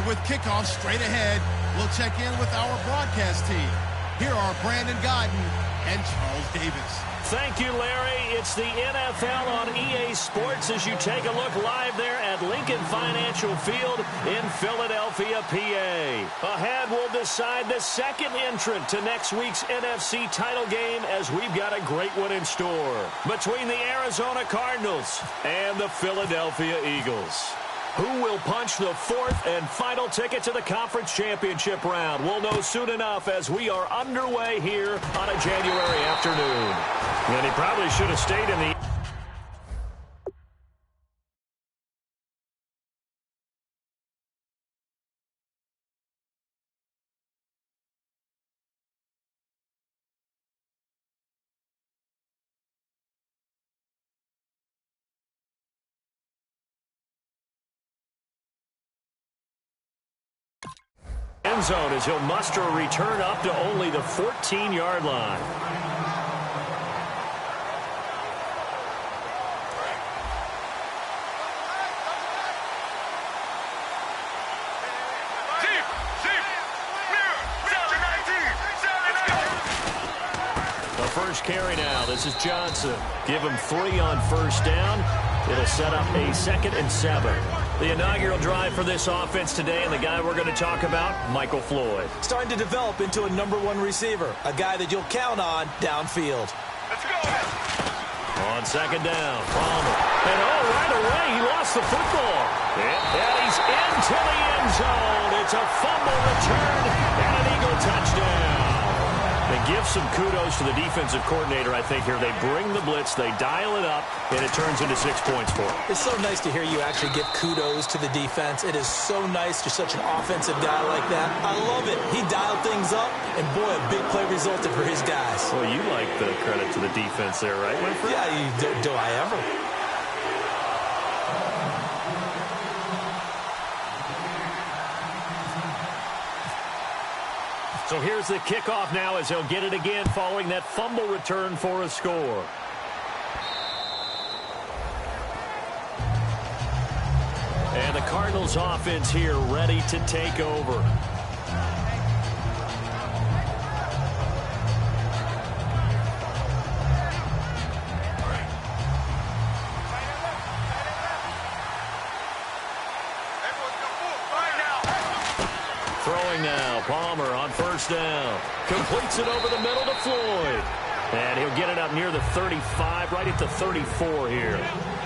with kickoff straight ahead, we'll check in with our broadcast team. Here are Brandon Godden and Charles Davis. Thank you, Larry. It's the NFL on EA Sports as you take a look live there at Lincoln Financial Field in Philadelphia, PA. Ahead, we'll decide the second entrant to next week's NFC title game as we've got a great one in store between the Arizona Cardinals and the Philadelphia Eagles. Who will punch the fourth and final ticket to the conference championship round? We'll know soon enough as we are underway here on a January afternoon. And he probably should have stayed in the... end zone as he'll muster a return up to only the 14-yard line. The first carry now. This is Johnson. Give him 3 on first down. It'll set up a 2nd and 7. The inaugural drive for this offense today, and the guy we're going to talk about, Michael Floyd. Starting to develop into a #1 receiver, a guy that you'll count on downfield. Let's go. On 2nd down, Palmer. And right away, he lost the football. And he's into the end zone. It's a fumble return and an Eagle touchdown. They give some kudos to the defensive coordinator, I think, here. They bring the blitz, they dial it up, and it turns into 6 points for them. It's so nice to hear you actually give kudos to the defense. It is so nice. You're such an offensive guy like that. I love it. He dialed things up, and boy, a big play resulted for his guys. Well, you like the credit to the defense there, right, Winfrey? Yeah, do I ever? So here's the kickoff now as he'll get it again following that fumble return for a score. And the Cardinals offense here ready to take over. Throwing now, Palmer on first down. Completes it over the middle to Floyd. And he'll get it up near the 35, right at the 34 here.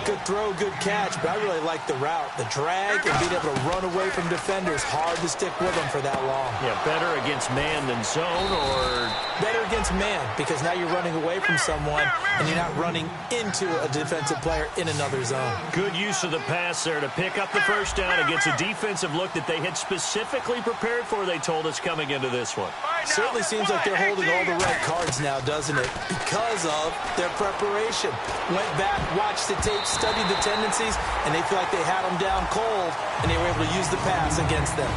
Good throw, good catch, but I really like the route. The drag and being able to run away from defenders. Hard to stick with them for that long. Yeah, better against man than zone, or... Better against man, because now you're running away from someone, and you're not running into a defensive player in another zone. Good use of the pass there to pick up the first down against a defensive look that they had specifically prepared for, they told us, coming into this one. Certainly seems like they're holding all the right cards now, doesn't it? Because of their preparation. Went back, watched the tape, studied the tendencies, and they feel like they had them down cold, and they were able to use the pass against them.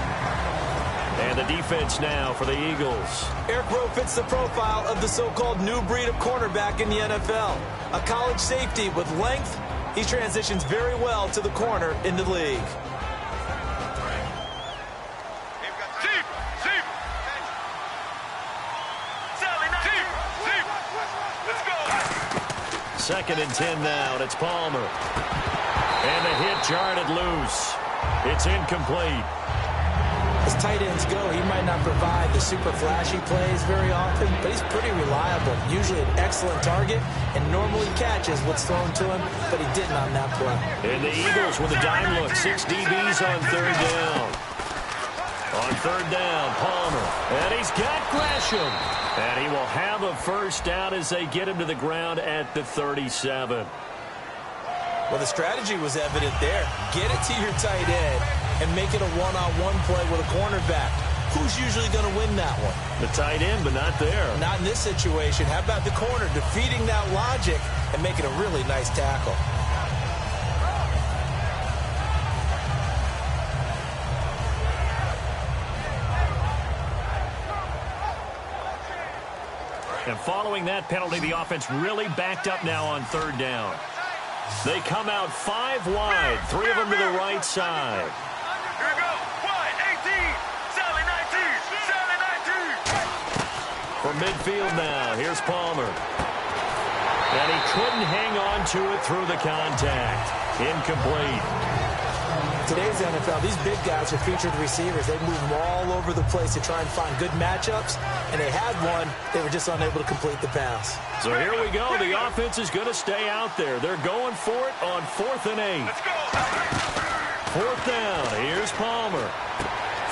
And the defense now for the Eagles. Eric Rowe fits the profile of the so-called new breed of cornerback in the NFL. A college safety with length, he transitions very well to the corner in the league. Second and 10 now, and it's Palmer. And the hit jarred it loose. It's incomplete. As tight ends go, he might not provide the super flashy plays very often, but he's pretty reliable. Usually an excellent target and normally catches what's thrown to him, but he didn't on that play. And the Eagles with a dime look. 6 DBs on third down. On third down, Palmer. And he's got Gresham. And he will have a first down as they get him to the ground at the 37. Well, the strategy was evident there. Get it to your tight end and make it a one-on-one play with a cornerback. Who's usually going to win that one? The tight end, but not there. Not in this situation. How about the corner defeating that logic and making a really nice tackle? And following that penalty, the offense really backed up now on third down. They come out 5 wide, 3 of them to the right side. Here we go. Wide, 18. From midfield now, here's Palmer. And he couldn't hang on to it through the contact. Incomplete. Today's NFL, these big guys are featured receivers. They move them all over the place to try and find good matchups, and they had one. They were just unable to complete the pass. So here we go. The offense is going to stay out there. They're going for it on 4th and 8. Let's go. 4th down. Here's Palmer.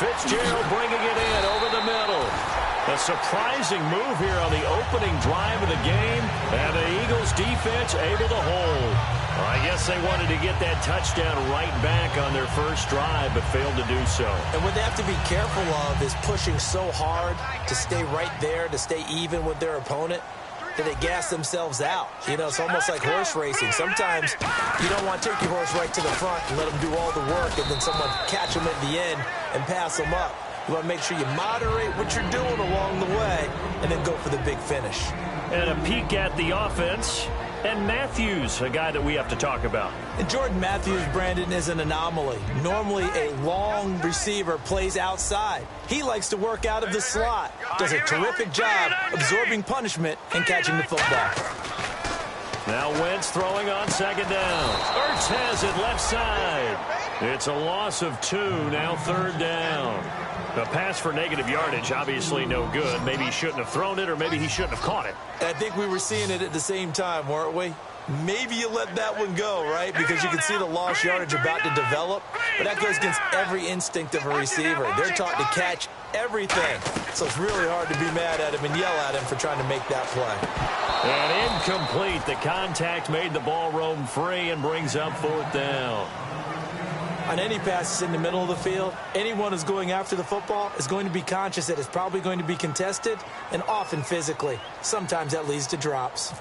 Fitzgerald bringing it in over the middle. A surprising move here on the opening drive of the game, and the Eagles defense able to hold. Well, I guess they wanted to get that touchdown right back on their first drive, but failed to do so. And what they have to be careful of is pushing so hard to stay right there, to stay even with their opponent, that they gas themselves out. You know, it's almost like horse racing. Sometimes you don't want to take your horse right to the front and let them do all the work, and then someone catch them at the end and pass them up. You want to make sure you moderate what you're doing along the way and then go for the big finish. And a peek at the offense. And Matthews, a guy that we have to talk about. And Jordan Matthews, Brandon, is an anomaly. Normally, a long receiver plays outside. He likes to work out of the slot. Does a terrific job absorbing punishment and catching the football. Now Wentz throwing on 2nd down. Ertz has it left side. It's a loss of 2, now 3rd down. The pass for negative yardage, obviously no good. Maybe he shouldn't have thrown it, or maybe he shouldn't have caught it. I think we were seeing it at the same time, weren't we? Maybe you let that one go, right? Because you can see the lost yardage about to develop. But that goes against every instinct of a receiver. They're taught to catch everything. So it's really hard to be mad at him and yell at him for trying to make that play. And incomplete. The contact made the ball roam free and brings up 4th down. On any passes in the middle of the field, anyone who's going after the football is going to be conscious that it's probably going to be contested, and often physically. Sometimes that leads to drops.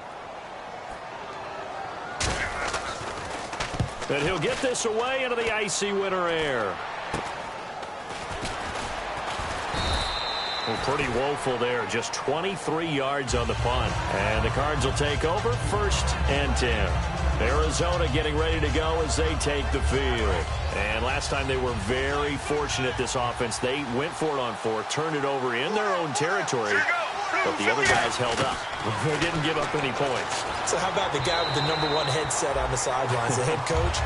And he'll get this away into the icy winter air. Well, pretty woeful there. Just 23 yards on the punt. And the Cards will take over 1st and 10. Arizona getting ready to go as they take the field. And last time they were very fortunate, this offense. They went for it on 4th, turned it over in their own territory, but the other guys held up. They didn't give up any points. So how about the guy with the #1 headset on the sidelines, the head coach?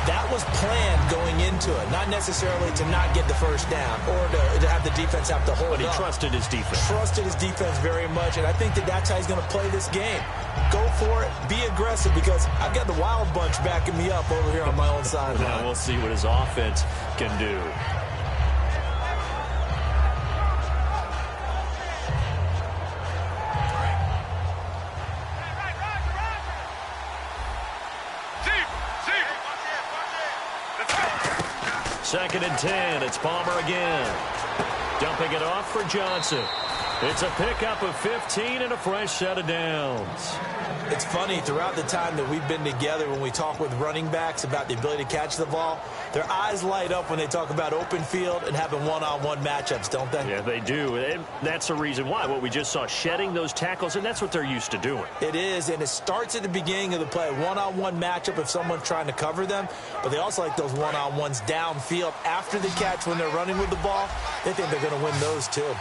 That was planned going into it, not necessarily to not get the first down or to have the defense have to hold up. But he trusted his defense. Trusted his defense very much, and I think that that's how he's going to play this game. Go for it, be aggressive, because I've got the Wild Bunch backing me up over here on my own sideline. Now we'll see what his offense can do. Second and 10. It's Palmer again. Dumping it off for Johnson. It's a pickup of 15 and a fresh set of downs. It's funny, throughout the time that we've been together, when we talk with running backs about the ability to catch the ball, their eyes light up when they talk about open field and having one-on-one matchups, don't they? Yeah, they do. And that's the reason why. What we just saw, shedding those tackles, and that's what they're used to doing. It is, and it starts at the beginning of the play. One-on-one matchup if someone's trying to cover them, but they also like those one-on-ones downfield after the catch when they're running with the ball. They think they're going to win those, too.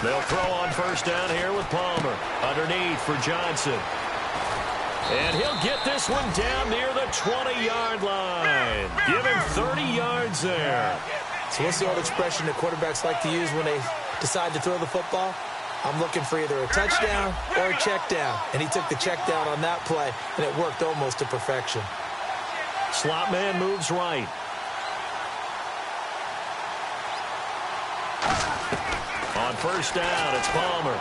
They'll throw on 1st down here with Palmer. Underneath for Johnson. And he'll get this one down near the 20-yard line. Give him 30 yards there. So what's the old expression that quarterbacks like to use when they decide to throw the football? I'm looking for either a touchdown or a check down. And he took the check down on that play, and it worked almost to perfection. Slot man moves right. On 1st down, it's Palmer.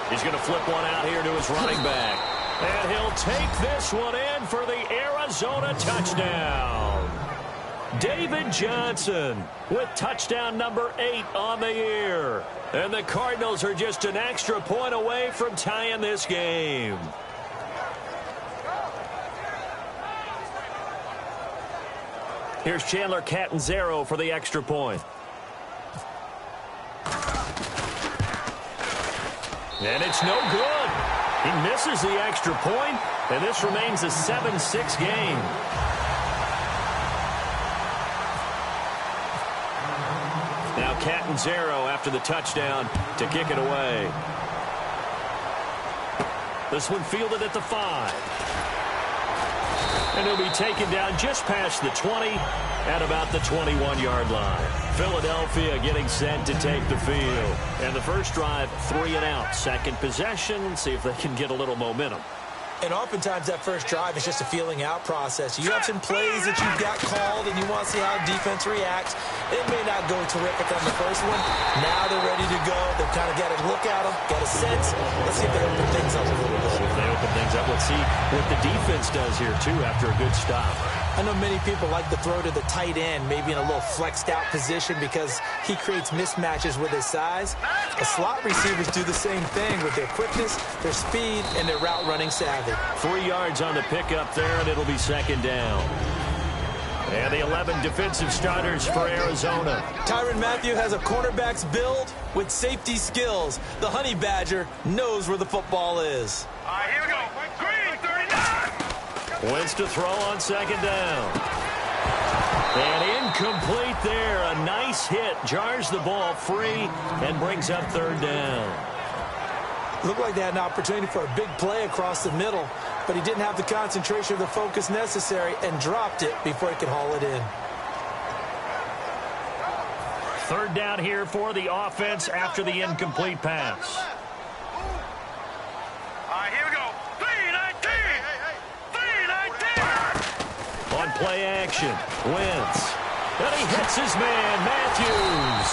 He's going to flip one out here to his running back. And he'll take this one in for the Arizona touchdown. David Johnson with touchdown number 8 on the year. And the Cardinals are just an extra point away from tying this game. Here's Chandler Catanzaro for the extra point. And it's no good. He misses the extra point, and this remains a 7-6 game. Now Catanzaro after the touchdown to kick it away. This one fielded at the 5. And he'll be taken down just past the 20 at about the 21-yard line. Philadelphia getting set to take the field. And the first drive, 3 and out. Second possession, see if they can get a little momentum. And oftentimes that first drive is just a feeling out process. You have some plays that you've got called and you want to see how defense reacts. It may not go terrific on the first one. Now they're ready to go. They've kind of got to look at them, got a sense. Let's see if they open things up a little bit. If they open things up, let's see what the defense does here, too, after a good stop. I know many people like to throw to the tight end, maybe in a little flexed out position because he creates mismatches with his size. The slot receivers do the same thing with their quickness, their speed, and their route running savvy. 3 yards on the pickup there, and it'll be second down. And the 11 defensive starters for Arizona. Tyrann Mathieu has a cornerback's build with safety skills. The Honey Badger knows where the football is. All right, here we go. Green, 39. Wins to throw on second down. And incomplete there. A nice hit. Jars the ball free and brings up third down. Looked like they had an opportunity for a big play across the middle, but he didn't have the concentration or the focus necessary and dropped it before he could haul it in. Third down here for the offense after the incomplete pass. All right, here we go. 3-19. 3-19. On play action, Wentz. And he hits his man, Matthews.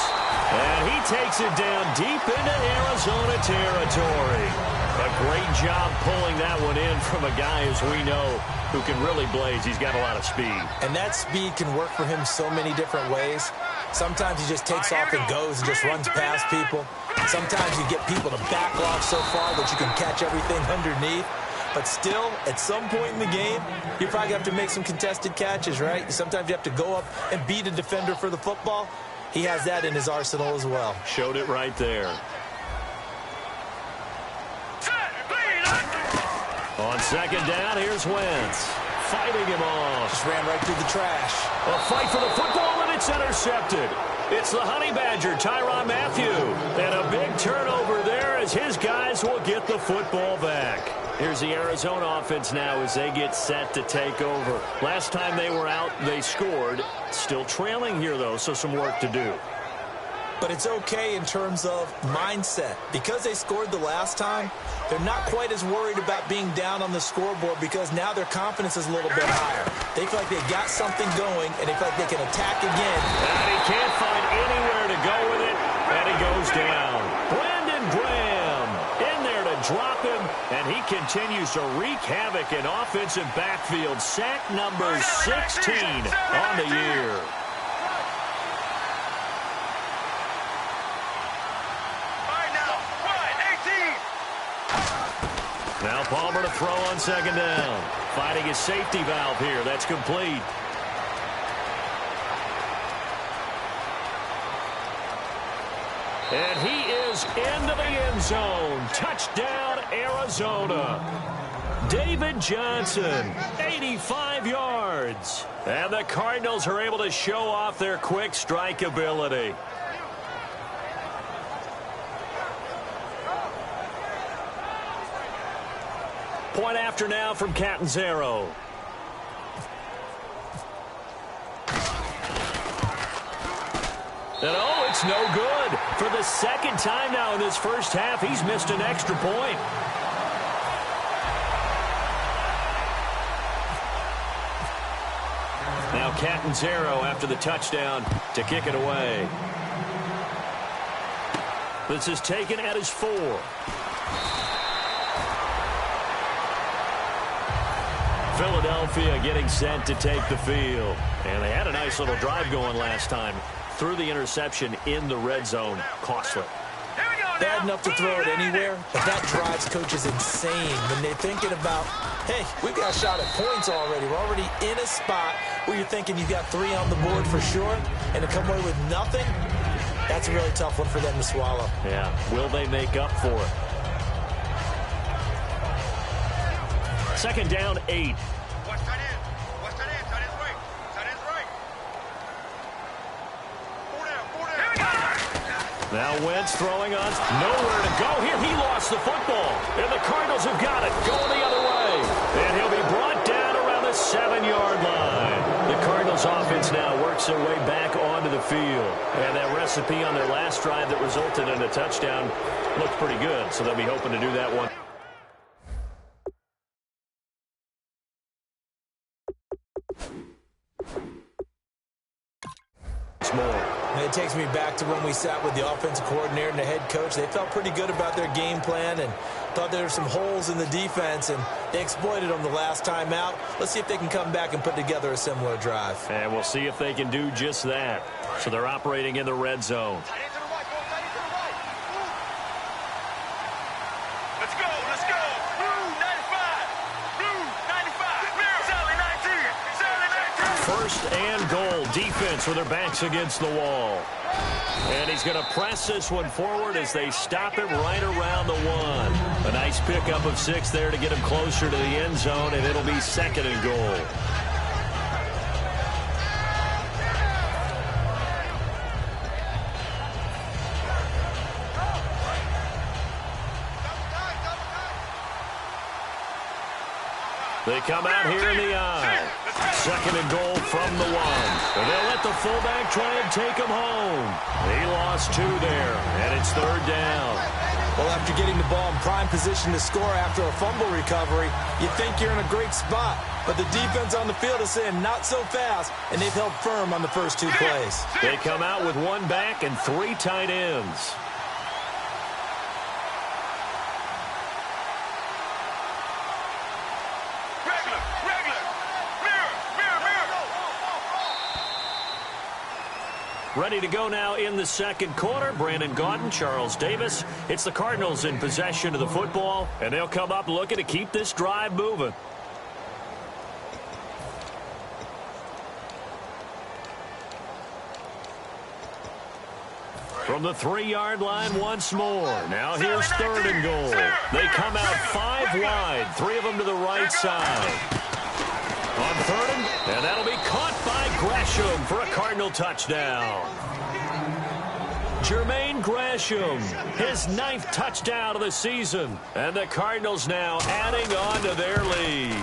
And he takes it down deep into Arizona territory. A great job pulling that one in from a guy, as we know, who can really blaze. He's got a lot of speed. And that speed can work for him so many different ways. Sometimes he just takes off and goes and just runs past people. Sometimes you get people to back off so far that you can catch everything underneath. But still, at some point in the game, you probably have to make some contested catches, right? Sometimes you have to go up and beat a defender for the football. He has that in his arsenal as well. Showed it right there. On second down, here's Wentz. Fighting him off. Just ran right through the trash. A fight for the football, and it's intercepted. It's the Honey Badger, Tyrann Mathieu. And a big turnover there as his guys will get the football back. Here's the Arizona offense now as they get set to take over. Last time they were out, they scored. Still trailing here, though, so some work to do. But it's okay in terms of mindset. Because they scored the last time, they're not quite as worried about being down on the scoreboard because now their confidence is a little bit higher. They feel like they've got something going, and they feel like they can attack again. And he can't find anywhere to go with it, and he goes down. Brandon Graham in there to drop him, and he continues to wreak havoc in offensive backfield. Sack number 16 on the year. Now Palmer to throw on second down. Finding his safety valve here. That's complete. And he is into the end zone. Touchdown, Arizona. David Johnson, 85 yards. And the Cardinals are able to show off their quick strike ability. Point after now from Catanzaro. And oh, it's no good. For the second time now in this first half, he's missed an extra point. Now Catanzaro after the touchdown to kick it away. This is taken at his 4. Philadelphia getting set to take the field. And they had a nice little drive going last time. Threw the interception in the red zone. Costly. Bad enough to throw it anywhere, but that drives coaches insane when they're thinking about, hey, we've got a shot at points already. We're already in a spot where you're thinking you've got 3 on the board for sure, and to come away with nothing, that's a really tough one for them to swallow. Yeah. Will they make up for it? Second down, 8. Watch tight end. Watch tight end. Tight end's right. Tight end's right. 4 down. 4 down. Here we go. Now Wentz throwing on. Nowhere to go here. He lost the football. And the Cardinals have got it. Going the other way. And he'll be brought down around the 7-yard line. The Cardinals offense now works their way back onto the field. And that recipe on their last drive that resulted in a touchdown looked pretty good. So they'll be hoping to do that one. More. And it takes me back to when we sat with the offensive coordinator and the head coach. They felt pretty good about their game plan and thought there were some holes in the defense, and they exploited them the last time out. Let's see if they can come back and put together a similar drive. And we'll see if they can do just that. So they're operating in the red zone. Let's go, let's go. Blue 95. Blue 95. Sally 19. Sally 19. First and goal. Defense with their backs against the wall. And he's going to press this one forward as they stop him right around the 1. A nice pickup of 6 there to get him closer to the end zone, and it'll be second and goal. They come out here in the eye. Second and goal from the 1. And they'll let the fullback try and take him home. He lost 2 there, and it's third down. Well, after getting the ball in prime position to score after a fumble recovery, you think you're in a great spot. But the defense on the field is saying not so fast, and they've held firm on the first 2 plays. They come out with 1 back and 3 tight ends. Ready to go now in the second quarter. Brandon Gaudin, Charles Davis. It's the Cardinals in possession of the football, and they'll come up looking to keep this drive moving. From the 3-yard line once more. Now here's third and goal. They come out 5 wide, 3 of them to the right side. On third, and that'll be caught by Gresham for a Cardinal touchdown. Jermaine Gresham, his 9th touchdown of the season. And the Cardinals now adding on to their lead.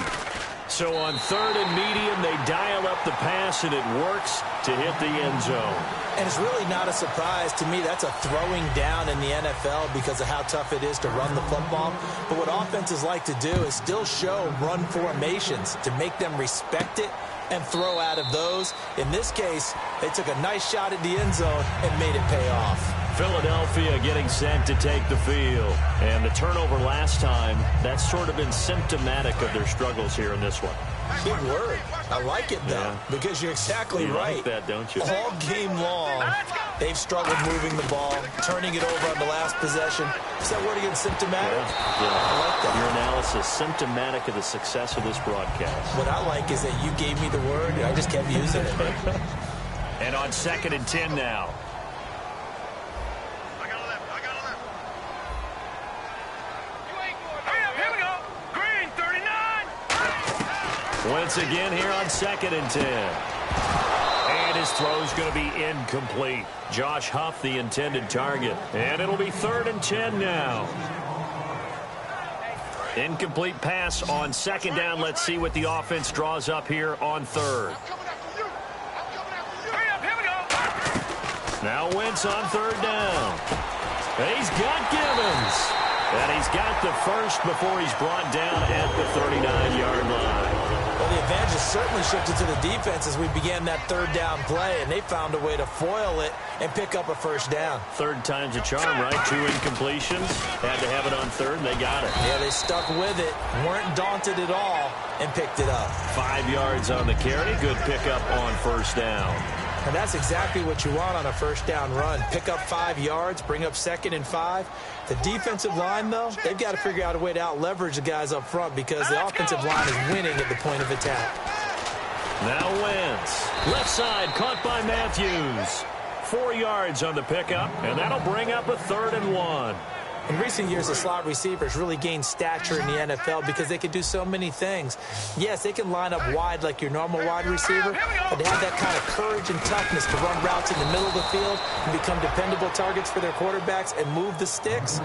So on third and medium, they dial up the pass, and it works to hit the end zone. And it's really not a surprise to me. That's a throwing down in the NFL because of how tough it is to run the football. But what offenses like to do is still show run formations to make them respect it and throw out of those. In this case, they took a nice shot at the end zone and made it pay off. Philadelphia getting set to take the field. And the turnover last time, that's sort of been symptomatic of their struggles here in this one. Big word. I like it, though, because you're exactly right. You like that, don't you? All game long, they've struggled moving the ball, turning it over on the last possession. Is that word again, symptomatic? Yeah. I like that. Your analysis, symptomatic of the success of this broadcast. What I like is that you gave me the word, and I just kept using it. And on 2nd and 10 now. Once again here on 2nd and 10. And his throw's going to be incomplete. Josh Huff, the intended target. And it'll be 3rd and 10 now. Incomplete pass on 2nd down. Let's see what the offense draws up here on 3rd. Now Wentz on 3rd down. And he's got Gibbons. And he's got the first before he's brought down at the 39-yard line. Well, the advantage has certainly shifted to the defense as we began that 3rd down play, and they found a way to foil it and pick up a 1st down. 3rd time's a charm, right? 2 incompletions. Had to have it on 3rd, and they got it. Yeah, they stuck with it, weren't daunted at all, and picked it up. 5 yards on the carry. Good pickup on 1st down. And that's exactly what you want on a 1st down run. Pick up 5 yards, bring up 2nd and 5. The defensive line, though, they've got to figure out a way to out-leverage the guys up front because the offensive line is winning at the point of attack. Now Wentz. Left side, caught by Matthews. 4 yards on the pickup, and that'll bring up a 3rd and 1. In recent years, the slot receivers really gained stature in the NFL because they can do so many things. Yes, they can line up wide like your normal wide receiver, but they have that kind of courage and toughness to run routes in the middle of the field and become dependable targets for their quarterbacks and move the sticks.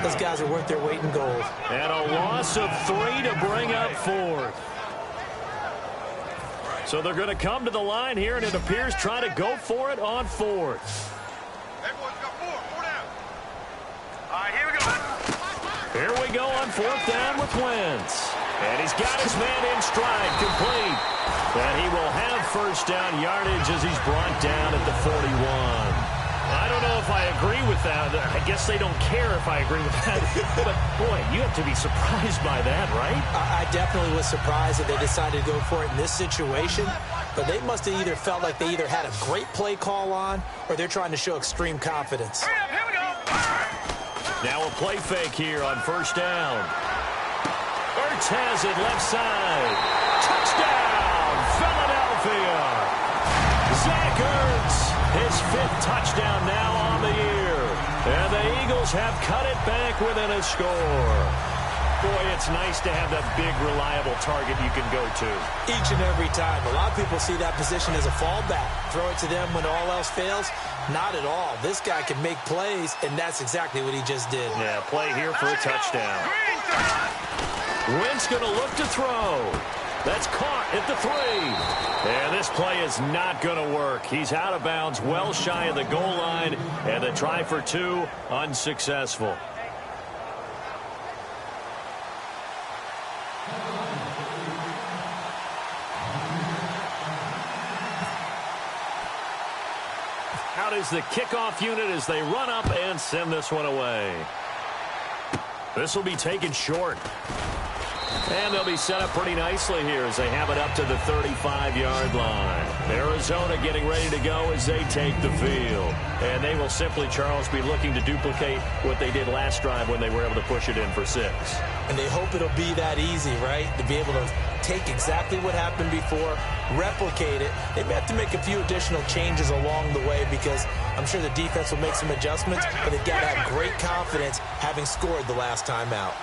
Those guys are worth their weight in gold. And a loss of 3 to bring up 4th. So they're going to come to the line here, and it appears try to go for it on 4th. Everyone's got 4 down. All right, here we go. Here we go on 4th down with Wentz. And he's got his man in stride, complete. And he will have first down yardage as he's brought down at the 41. I don't know if I agree with that. I guess they don't care if I agree with that. But, boy, you have to be surprised by that, right? I definitely was surprised that they decided to go for it in this situation. But they must have either felt like they either had a great play call on or they're trying to show extreme confidence. Hurry up, here we go. Now a play fake here on first down. Ertz has it left side. Touchdown, Philadelphia. Zach Ertz, his 5th touchdown now on the year. And the Eagles have cut it back within a score. Boy, it's nice to have that big, reliable target you can go to. Each and every time. A lot of people see that position as a fallback. Throw it to them when all else fails. Not at all. This guy can make plays, and that's exactly what he just did. Yeah, play here for a touchdown. Wentz going to look to throw. That's caught at the 3. And this play is not going to work. He's out of bounds, well shy of the goal line, and the try for 2 unsuccessful. Out is the kickoff unit as they run up and send this one away. This will be taken short. And they'll be set up pretty nicely here as they have it up to the 35-yard line. Arizona getting ready to go as they take the field. And they will simply, Charles, be looking to duplicate what they did last drive when they were able to push it in for 6. And they hope it'll be that easy, right? To be able to take exactly what happened before, replicate it. They may have to make a few additional changes along the way because I'm sure the defense will make some adjustments, but they've got to have great confidence having scored the last time out.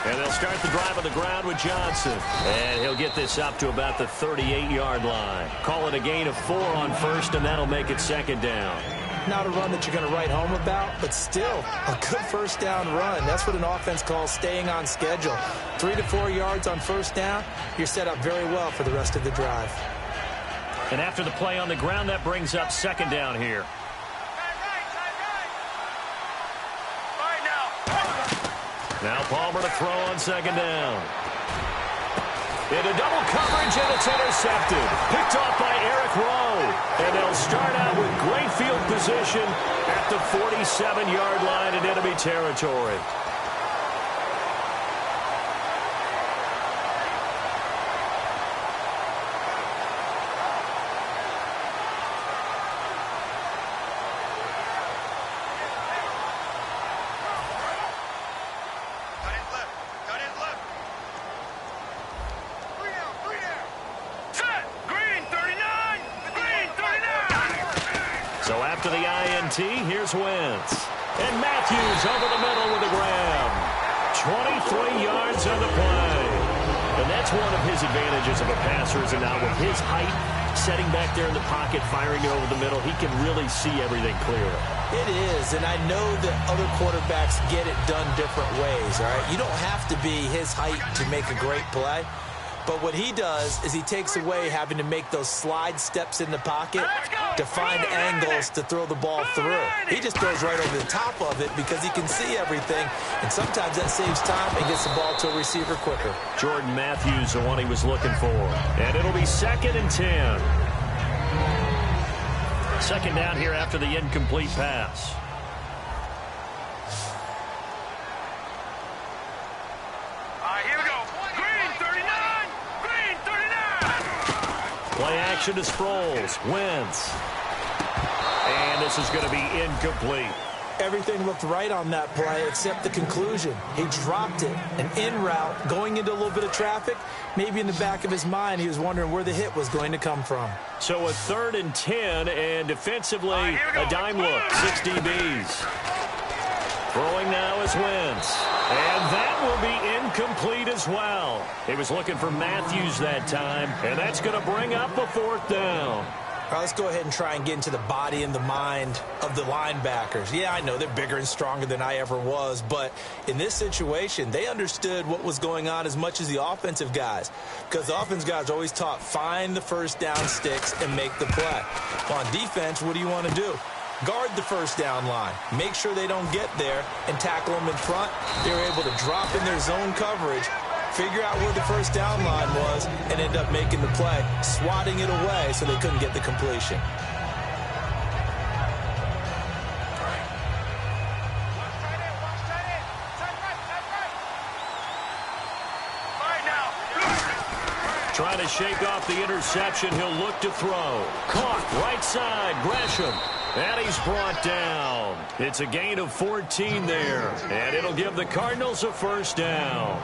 And they'll start the drive on the ground with Johnson. And he'll get this up to about the 38-yard line. Call it a gain of 4 on first, and that'll make it 2nd down. Not a run that you're going to write home about, but still a good first down run. That's what an offense calls staying on schedule. 3 to 4 yards on first down, you're set up very well for the rest of the drive. And after the play on the ground, that brings up 2nd down here. Now Palmer to throw on 2nd down. Into double coverage, and it's intercepted. Picked off by Eric Rowe. And they'll start out with great field position at the 47-yard line in enemy territory. After the INT, here's Wentz. And Matthews over the middle with a grab. 23 yards on the play. And that's one of his advantages of a passer is now with his height, setting back there in the pocket, firing it over the middle, he can really see everything clearly. It is, and I know that other quarterbacks get it done different ways, all right? You don't have to be his height to make a great play. But what he does is he takes away having to make those slide steps in the pocket to find angles to throw the ball through. He just throws right over the top of it because he can see everything, and sometimes that saves time and gets the ball to a receiver quicker. Jordan Matthews, the one he was looking for. And it'll be 2nd and 10. 2nd down here after the incomplete pass. Play action to Sproles. Wentz. And this is going to be incomplete. Everything looked right on that play except the conclusion. He dropped it, an in route, going into a little bit of traffic. Maybe in the back of his mind, he was wondering where the hit was going to come from. So a 3rd and 10, and defensively, a dime look, 6 DBs. Throwing now is Wentz. And that will be incomplete as well. He was looking for Matthews that time, and that's going to bring up a 4th down. All right, let's go ahead and try and get into the body and the mind of the linebackers. Yeah, I know they're bigger and stronger than I ever was, but in this situation, they understood what was going on as much as the offensive guys, because the offensive guys are always taught, find the first down sticks and make the play. On defense, what do you want to do? Guard the first down line. Make sure they don't get there and tackle them in front. They were able to drop in their zone coverage, figure out where the first down line was, and end up making the play, swatting it away so they couldn't get the completion. Trying to shake off the interception. He'll look to throw. Caught right side. Gresham. And he's brought down. It's a gain of 14 there. And it'll give the Cardinals a 1st down.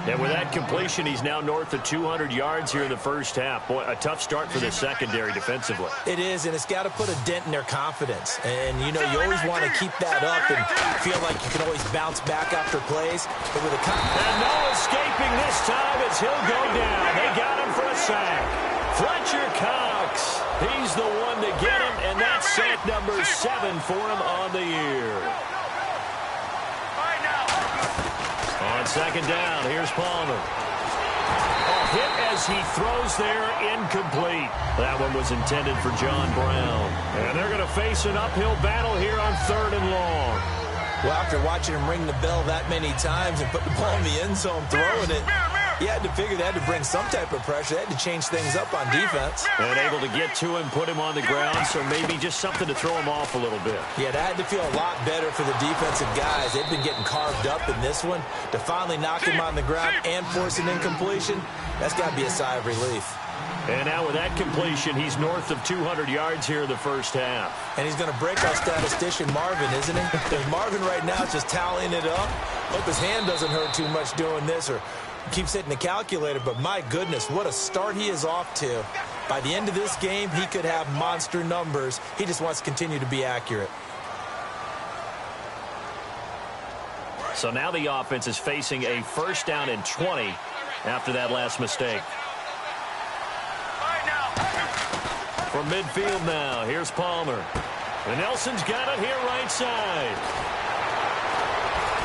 And with that completion, he's now north of 200 yards here in the first half. Boy, a tough start for the secondary defensively. It is, and it's got to put a dent in their confidence. And, you know, you always want to keep that up and feel like you can always bounce back after plays. But with and no escaping this time as he'll go down. They got him for a sack. Fletcher Cox. He's the one to get him, and that's sack number 7 for him on the year. On 2nd down, here's Palmer. A hit as he throws there, incomplete. That one was intended for John Brown. And they're going to face an uphill battle here on 3rd and long. Well, after watching him ring the bell that many times and put the ball in the end zone, throwing it, you had to figure they had to bring some type of pressure. They had to change things up on defense. And able to get to him, put him on the ground, so maybe just something to throw him off a little bit. Yeah, that had to feel a lot better for the defensive guys. They've been getting carved up in this one. To finally knock him on the ground and force an incompletion, that's got to be a sigh of relief. And now with that completion, he's north of 200 yards here in the first half. And he's going to break our statistician, Marvin, isn't he? Because Marvin right now is just tallying it up. Hope his hand doesn't hurt too much doing this or keeps hitting the calculator, but my goodness, what a start he is off to. By the end of this game, he could have monster numbers. He just wants to continue to be accurate. So now the offense is facing a 1st down and 20 after that last mistake. From midfield now, here's Palmer. And Nelson's got it here right side.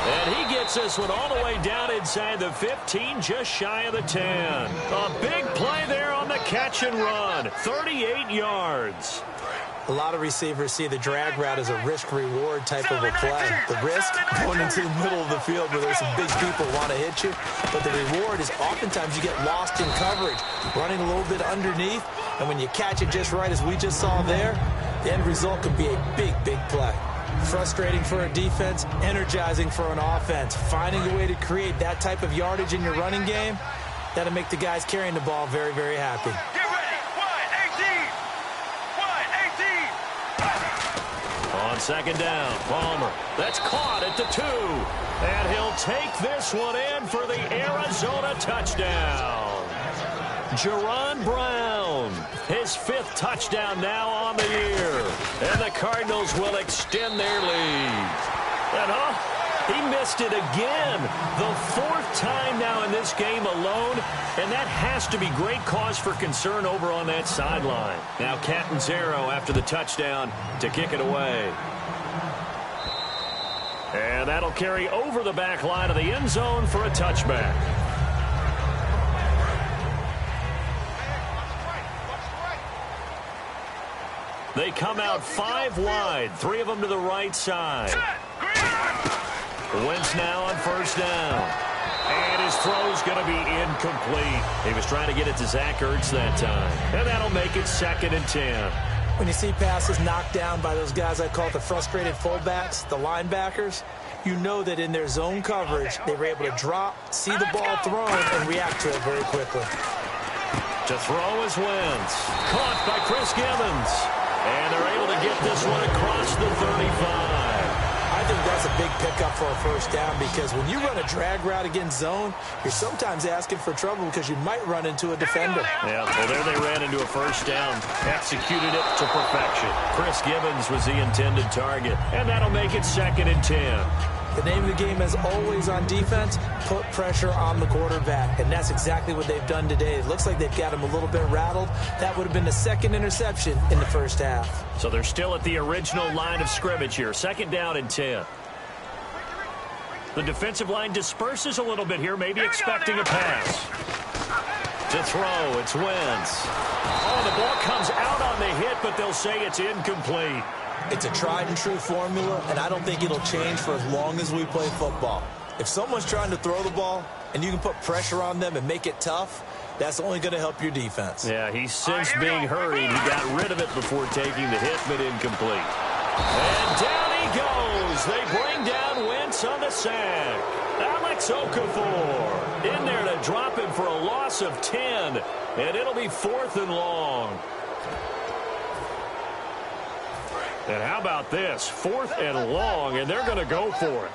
And he gets this one all the way down inside the 15, just shy of the 10. A big play there on the catch and run. 38 yards. A lot of receivers see the drag route as a risk-reward type of a play. The risk, going into the middle of the field where there's some big people want to hit you. But the reward is oftentimes you get lost in coverage, running a little bit underneath. And when you catch it just right, as we just saw there, the end result could be a big, big play. Frustrating for a defense, energizing for an offense. Finding a way to create that type of yardage in your running game, that'll make the guys carrying the ball very, very happy. Get ready. 1-18. 1-18. On 2nd down, Palmer. That's caught at the 2. And he'll take this one in for the Arizona touchdown. Jerron Brown, his 5th touchdown now on the year. And the Cardinals will extend their lead. And he missed it again. The 4th time now in this game alone. And that has to be great cause for concern over on that sideline. Now Catanzaro after the touchdown to kick it away. And that'll carry over the back line of the end zone for a touchback. They come out 5 wide, 3 of them to the right side. Wentz now on 1st down. And his throw's going to be incomplete. He was trying to get it to Zach Ertz that time. And that'll make it 2nd and 10. When you see passes knocked down by those guys I call it the frustrated fullbacks, the linebackers, you know that in their zone coverage, they were able to drop, see the ball thrown, and react to it very quickly. To throw is Wentz. Caught by Chris Gibbons. And they're able to get this one across the 35. I think that's a big pickup for a first down because when you run a drag route against zone, you're sometimes asking for trouble because you might run into a defender. Yeah, well, there they ran into a first down. Executed it to perfection. Chris Gibbons was the intended target, and that'll make it 2nd and 10. The name of the game, as always on defense, put pressure on the quarterback, and that's exactly what they've done today. It looks like they've got him a little bit rattled. That would have been the 2nd interception in the first half. So they're still at the original line of scrimmage here. 2nd down and 10. The defensive line disperses a little bit here, maybe expecting a pass. To throw, it's Wentz. Oh, the ball comes out on the hit, but they'll say it's incomplete. It's a tried-and-true formula, and I don't think it'll change for as long as we play football. If someone's trying to throw the ball and you can put pressure on them and make it tough, that's only going to help your defense. Yeah, he's since being hurried. He got rid of it before taking the hit, but incomplete. And down he goes. They bring down Wentz on the sack. Alex Okafor in there to drop him for a loss of 10, and it'll be 4th and long. And how about this? 4th and long, and they're going to go for it.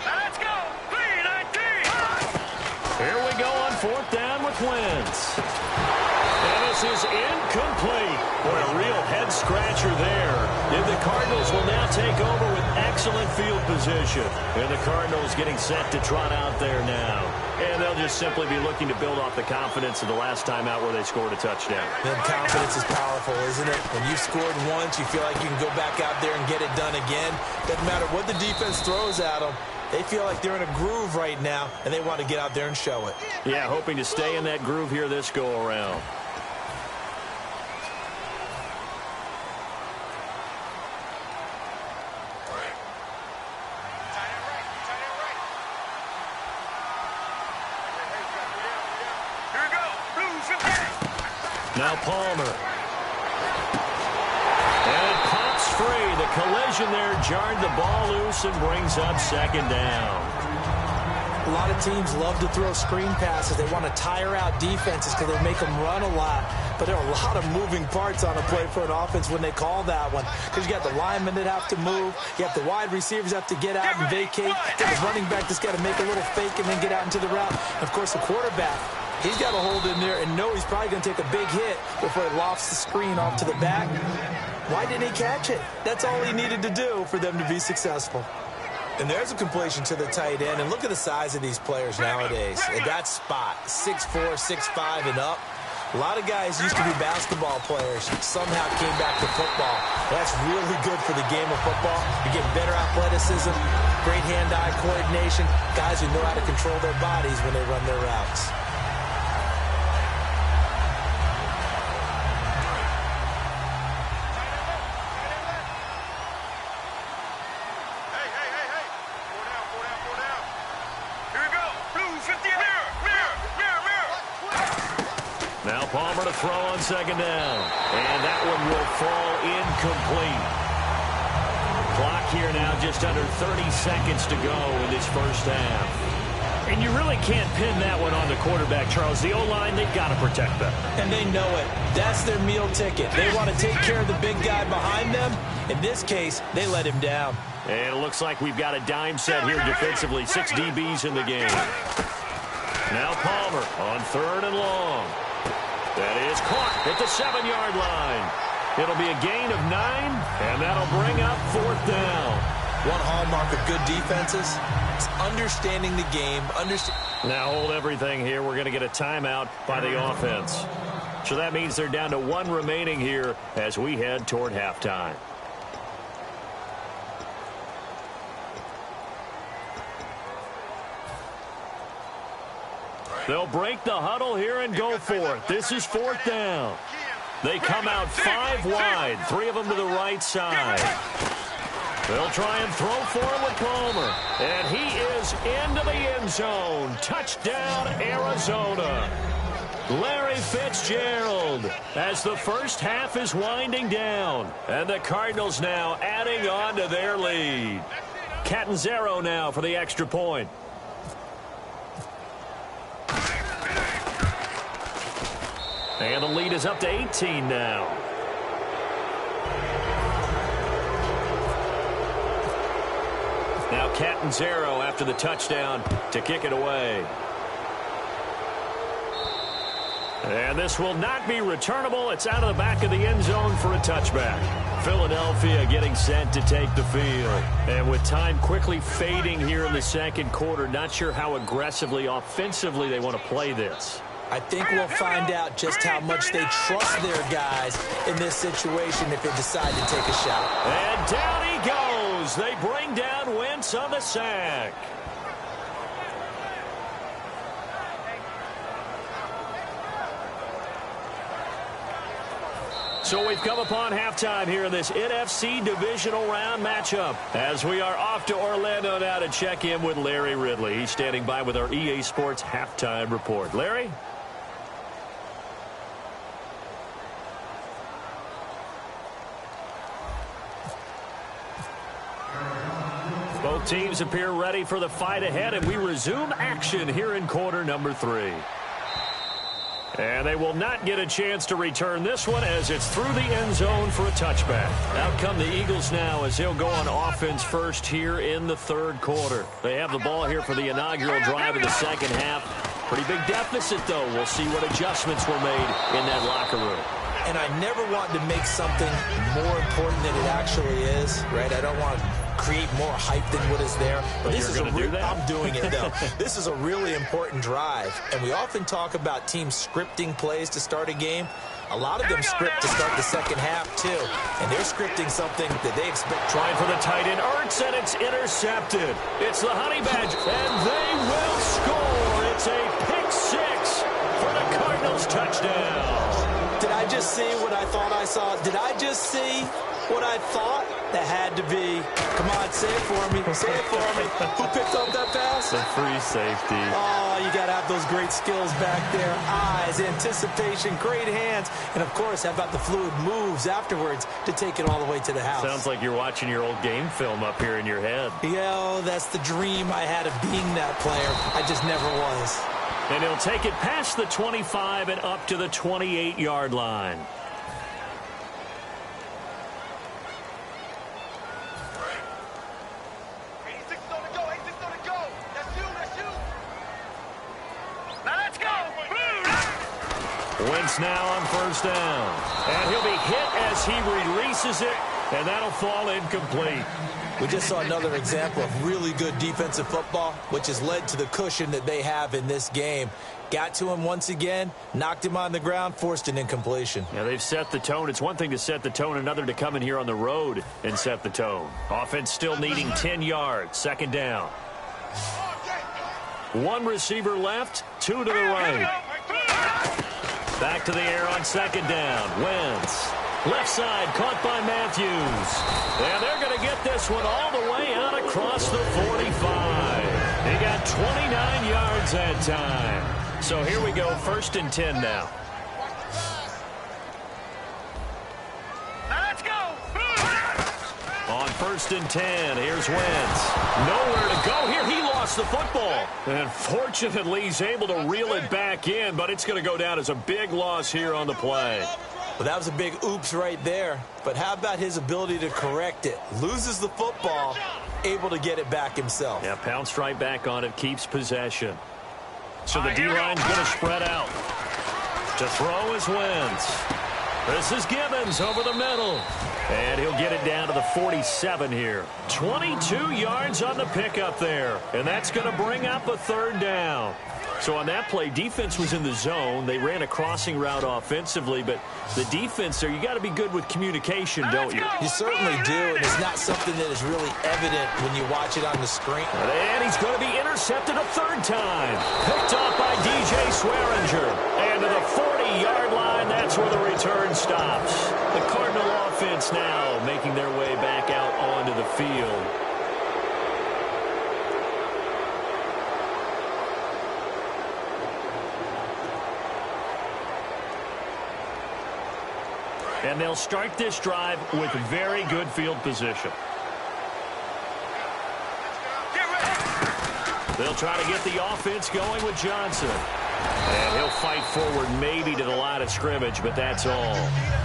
Let's go. 3-19. Here we go on 4th down with Wentz. And this is incomplete. Boy, a real head-scratcher there. And the Cardinals will now take over with excellent field position. And the Cardinals getting set to trot out there now. And they'll just simply be looking to build off the confidence of the last time out where they scored a touchdown. Then confidence is powerful, isn't it? When you've scored once, you feel like you can go back out there and get it done again. Doesn't matter what the defense throws at them. They feel like they're in a groove right now, and they want to get out there and show it. Yeah, hoping to stay in that groove here this go-around. Now Palmer. And it pops free. The collision there jarred the ball loose and brings up 2nd down. A lot of teams love to throw screen passes. They want to tire out defenses because they make them run a lot. But there are a lot of moving parts on a play for an offense when they call that one. Because you got the linemen that have to move. You have the wide receivers have to get out and vacate. You got the running back that's got to make a little fake and then get out into the route. And of course, the quarterback. He's got to hold in there and know he's probably going to take a big hit before he lofts the screen off to the back. Why didn't he catch it? That's all he needed to do for them to be successful. And there's a completion to the tight end. And look at the size of these players nowadays. At that spot, 6'4", 6'5", and up. A lot of guys used to be basketball players, somehow came back to football. That's really good for the game of football. You get better athleticism, great hand-eye coordination, guys who know how to control their bodies when they run their routes. Now Palmer to throw on 2nd down. And that one will fall incomplete. Clock here now just under 30 seconds to go in this first half. And you really can't pin that one on the quarterback, Charles. The O-line, they've got to protect them. And they know it. That's their meal ticket. They want to take care of the big guy behind them. In this case, they let him down. And it looks like we've got a dime set here defensively. 6 DBs in the game. Now Palmer on 3rd and long. That is caught at the 7-yard line. It'll be a gain of 9, and that'll bring up 4th down. One hallmark of good defenses is understanding the game. Now hold everything here. We're going to get a timeout by the offense. So that means they're down to 1 remaining here as we head toward halftime. They'll break the huddle here and go for it. This is 4th down. They come out 5 wide, 3 of them to the right side. They'll try and throw for him with Palmer. And he is into the end zone. Touchdown, Arizona. Larry Fitzgerald as the first half is winding down. And the Cardinals now adding on to their lead. Catanzaro now for the extra point. And the lead is up to 18 now. Now Catanzaro after the touchdown to kick it away. And this will not be returnable. It's out of the back of the end zone for a touchback. Philadelphia getting set to take the field. And with time quickly fading here in the second quarter, not sure how aggressively, offensively they want to play this. I think we'll find out just how much they trust their guys in this situation if they decide to take a shot. And down he goes. They bring down Wentz on the sack. So we've come upon halftime here in this NFC divisional round matchup as we are off to Orlando now to check in with Larry Ridley. He's standing by with our EA Sports halftime report. Larry? Both teams appear ready for the fight ahead, and we resume action here in quarter number 3. And they will not get a chance to return this one as it's through the end zone for a touchback. Out come the Eagles now as they'll go on offense first here in the third quarter. They have the ball here for the inaugural drive of the second half. Pretty big deficit, though. We'll see what adjustments were made in that locker room. And I never want to make something more important than it actually is, right? I don't want to create more hype than what is there. But this is I'm doing it, though. This is a really important drive. And we often talk about teams scripting plays to start a game. A lot of them script to start the second half, too. And they're scripting something that they expect. Trying for the tight end, Ertz, and it's intercepted. It's the Honey Badger, and they will score. It's a pick six for the Cardinals touchdown. Did I just see what I thought I saw? Did I just see what I thought? That had to be. Come on, say it for me. Say it for me. Who picked up that pass? The free safety. Oh, you got to have those great skills back there. Eyes, anticipation, great hands. And, of course, how about the fluid moves afterwards to take it all the way to the house? Sounds like you're watching your old game film up here in your head. Yo, that's the dream I had of being that player. I just never was. And he'll take it past the 25 and up to the 28-yard line. Wentz now on first down. And he'll be hit as he releases it, and that'll fall incomplete. We just saw another example of really good defensive football, which has led to the cushion that they have in this game. Got to him once again, knocked him on the ground, forced an incompletion. Yeah, they've set the tone. It's one thing to set the tone, another to come in here on the road and set the tone. Offense still needing 10 yards, second down. One receiver left, two to the right. Back to the air on second down. Wentz. Left side caught by Matthews. And they're going to get this one all the way out across the 45. He got 29 yards that time. So here we go, first and 10 now. Let's go. On first and 10, here's Wentz. Nowhere to go here. He lost the football. And fortunately, he's able to reel it back in, but it's going to go down as a big loss here on the play. Well, that was a big oops right there. But how about his ability to correct it? Loses the football, able to get it back himself. Yeah, pounced right back on it, keeps possession. So the D-line's going to spread out. To throw is Wentz. This is Gibbons over the middle. And he'll get it down to the 47 here. 22 yards on the pickup there. And that's going to bring up a third down. So on that play, defense was in the zone. They ran a crossing route offensively, but the defense there, you got to be good with communication, don't you? You certainly do, and it's not something that is really evident when you watch it on the screen. And he's going to be intercepted a third time. Picked off by DJ Swearinger. And to the 40-yard line, that's where the return stops. The Cardinal offense now making their way back out onto the field. And they'll start this drive with very good field position. They'll try to get the offense going with Johnson. And he'll fight forward maybe to the line of scrimmage, but that's all.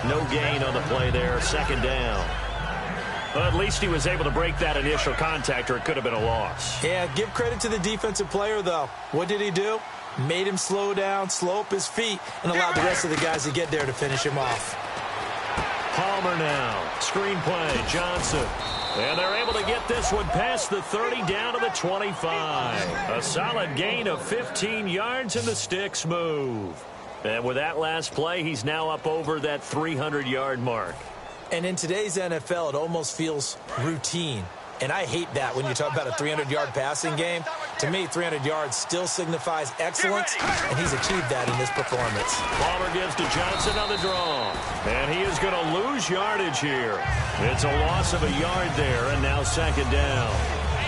No gain on the play there, second down. Well, at least he was able to break that initial contact, or it could have been a loss. Yeah, give credit to the defensive player, though. What did he do? Made him slow down, slow up his feet, and allowed the rest of the guys to get there to finish him off. Palmer now. Screen play. Johnson. And they're able to get this one past the 30 down to the 25. A solid gain of 15 yards, and the sticks move. And with that last play, he's now up over that 300-yard mark. And in today's NFL, it almost feels routine. And I hate that when you talk about a 300-yard passing game. To me, 300 yards still signifies excellence, and he's achieved that in this performance. Palmer gives to Johnson on the draw. And he is going to lose yardage here. It's a loss of a yard there, and now second down.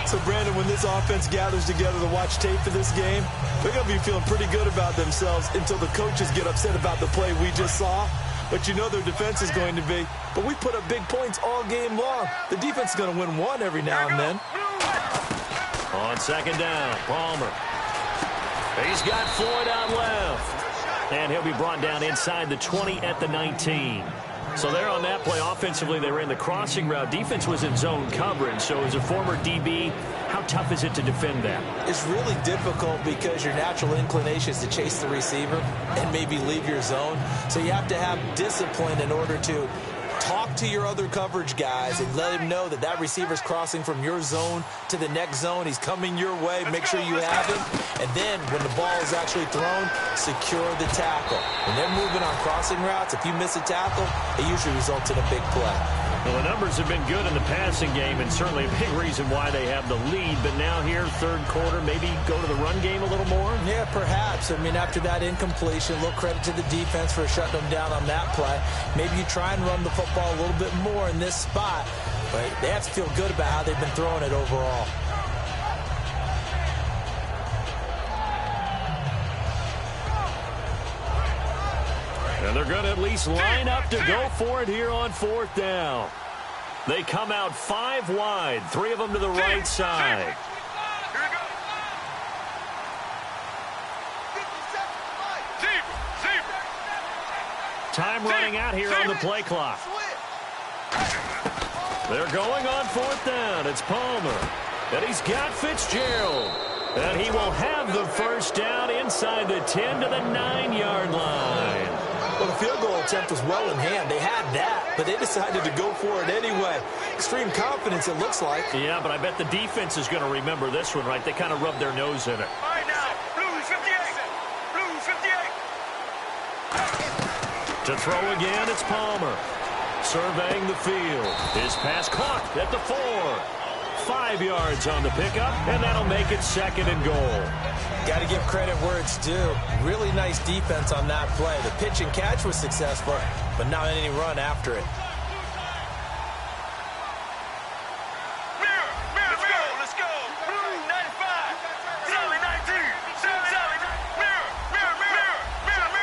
So, Brandon, when this offense gathers together to watch tape for this game, they're going to be feeling pretty good about themselves until the coaches get upset about the play we just saw. But you know their defense is going to be. But we put up big points all game long. The defense is going to win one every now and then. On second down, Palmer. He's got Floyd out left. And he'll be brought down inside the 20 at the 19. So there on that play, offensively, they ran the crossing route. Defense was in zone coverage. So as a former DB, how tough is it to defend that? It's really difficult because your natural inclination is to chase the receiver and maybe leave your zone. So you have to have discipline in order to talk to your other coverage guys and let him know that that receiver's crossing from your zone to the next zone. He's coming your way. Make sure you have him. And then when the ball is actually thrown, secure the tackle. When they're moving on crossing routes, if you miss a tackle, it usually results in a big play. Well, the numbers have been good in the passing game, and certainly a big reason why they have the lead. But now here, third quarter, maybe go to the run game a little more? Yeah, perhaps. I mean, after that incompletion, a little credit to the defense for shutting them down on that play. Maybe you try and run the football a little bit more in this spot, but they have to feel good about how they've been throwing it overall. And they're going to at least line up to go for it here on fourth down. They come out 5 wide, 3 of them to the right side. Time running out here on the play clock. They're going on fourth down. It's Palmer. And he's got Fitzgerald. And he will have the first down inside the 10 to the 9-yard line. Well, the field goal attempt was well in hand. They had that, but they decided to go for it anyway. Extreme confidence, it looks like. Yeah, but I bet the defense is going to remember this one, right? They kind of rubbed their nose in it. All right, now, Blues 58. Blues 58. To throw again, it's Palmer. Surveying the field. His pass caught at the 4. 5 yards on the pickup, and that'll make it second and goal. Got to give credit where it's due. Really nice defense on that play. The pitch and catch was successful, but not any run after it. Let's go. Blue 95. Sally 19. Sally. Mirror.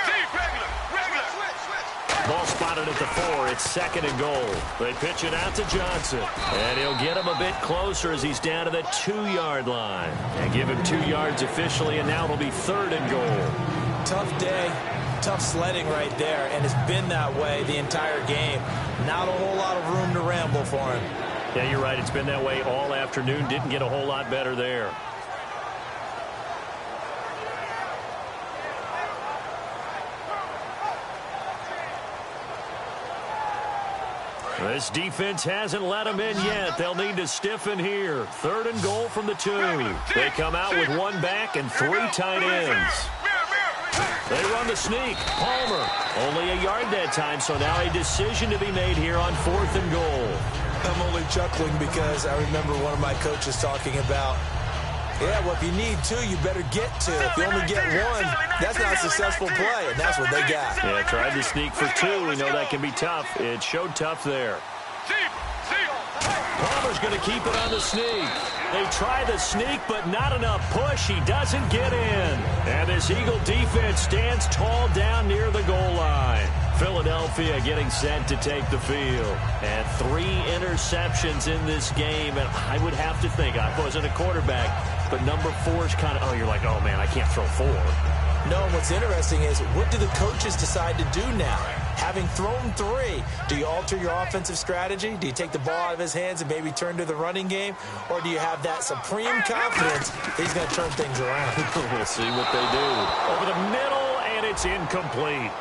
Deep, regular. Ball spotted at the 4. It's second and goal. They pitch it out to Johnson. And he'll get him a bit closer as he's down to the 2-yard line. And give him 2 yards officially, and now it'll be third and goal. Tough day, tough sledding right there, and it's been that way the entire game. Not a whole lot of room to ramble for him. Yeah, you're right. It's been that way all afternoon. Didn't get a whole lot better there. This defense hasn't let them in yet. They'll need to stiffen here. Third and goal from the 2. They come out with 1 back and 3 tight ends. They run the sneak. Palmer, only a yard that time, so now a decision to be made here on 4th and goal. I'm only chuckling because I remember one of my coaches talking about, yeah, well, if you need 2, you better get 2. If you only get 1, that's not a successful play, and that's what they got. Yeah, tried to sneak for 2. We know that can be tough. It showed tough there. Palmer's going to keep it on the sneak. They try the sneak, but not enough push. He doesn't get in. And this Eagle defense stands tall down near the goal line. Philadelphia getting set to take the field. And 3 interceptions in this game. And I would have to think, I wasn't a quarterback, but number 4 is kind of, oh, you're like, oh, man, I can't throw 4. No, what's interesting is, what do the coaches decide to do now? Having thrown 3, do you alter your offensive strategy? Do you take the ball out of his hands and maybe turn to the running game? Or do you have that supreme confidence that he's going to turn things around? We'll see what they do. Over the middle, and it's incomplete.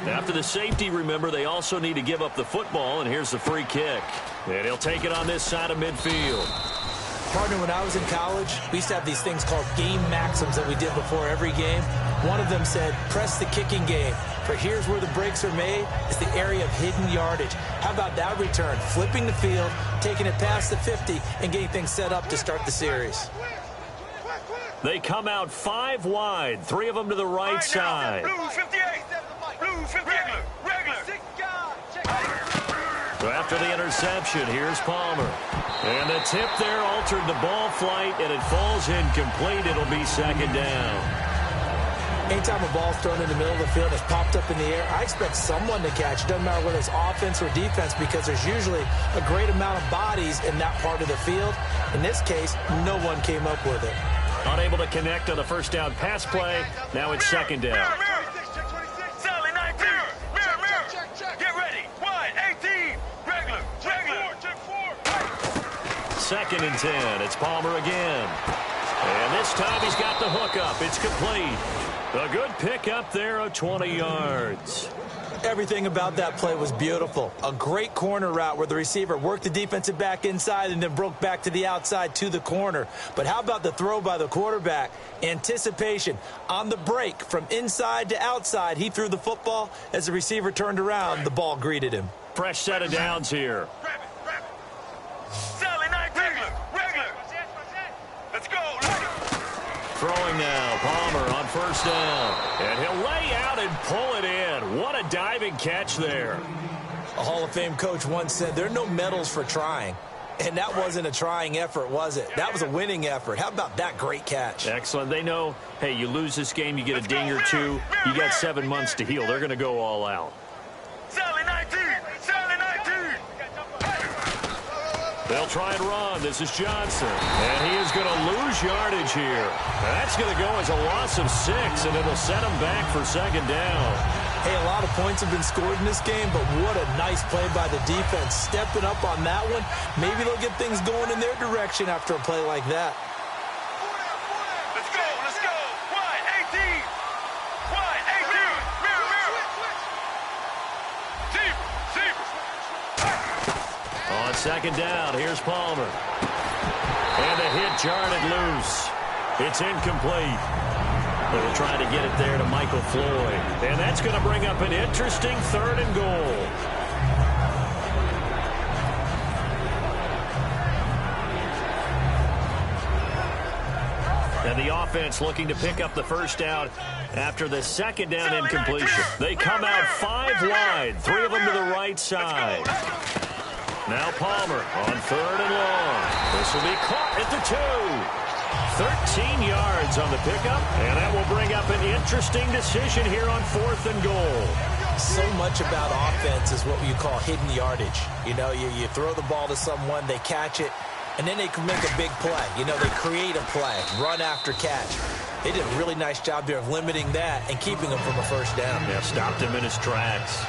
After the safety, remember, they also need to give up the football, and here's the free kick. And he'll take it on this side of midfield. Partner, when I was in college, we used to have these things called game maxims that we did before every game. One of them said, press the kicking game. For here's where the breaks are made. It's the area of hidden yardage. How about that return? Flipping the field, taking it past the 50, and getting things set up to start the series. They come out 5 wide, 3 of them to the right side. Blue 58. Blue 58. Regular. So after the interception, here's Palmer. And the tip there altered the ball flight, and it falls incomplete. It'll be second down. Anytime a ball's thrown in the middle of the field, it's popped up in the air, I expect someone to catch. It doesn't matter whether it's offense or defense, because there's usually a great amount of bodies in that part of the field. In this case, no one came up with it. Unable to connect on the first down pass play. Now it's second down. Sally 19. Mirror. Get ready. Wide 18. Regular. Check 4. Second and 10. It's Palmer again. And this time he's got the hook up. It's complete. A good pick up there of 20 yards. Everything about that play was beautiful. A great corner route where the receiver worked the defensive back inside and then broke back to the outside to the corner. But how about the throw by the quarterback? Anticipation. On the break from inside to outside, he threw the football. As the receiver turned around, the ball greeted him. Fresh set of downs here. Grab it. Sally 19. Regular. Let's go. Throwing now, Palmer on first down. And he'll lay out and pull it in. What a diving catch there. A Hall of Fame coach once said, there are no medals for trying. And that wasn't a trying effort, was it? That was a winning effort. How about that great catch? Excellent. They know, hey, you lose this game, you get a ding or two. You got 7 months to heal. They're going to go all out. Sally 19. Sally 19. They'll try and run. This is Johnson. And he is going to lose yardage here. That's going to go as a loss of 6, and it'll set him back for second down. Hey, a lot of points have been scored in this game, but what a nice play by the defense. Stepping up on that one. Maybe they'll get things going in their direction after a play like that. Let's go. Wide 18. Wide 18. Mirror. Deep. On second down, here's Palmer. And the hit jarred it loose. It's incomplete. They'll try to get it there to Michael Floyd. And that's going to bring up an interesting 3rd and goal. And the offense looking to pick up the first down after the second down incompletion. They come out 5 wide, 3 of them to the right side. Now Palmer on 3rd and long. This will be caught at the 2. 13 yards on the pickup, and that will bring up an interesting decision here on 4th and goal. So much about offense is what you call hidden yardage. You know, you throw the ball to someone, they catch it, and then they can make a big play. You know, they create a play, run after catch. They did a really nice job there of limiting that and keeping him from a first down. Yeah, stopped him in his tracks.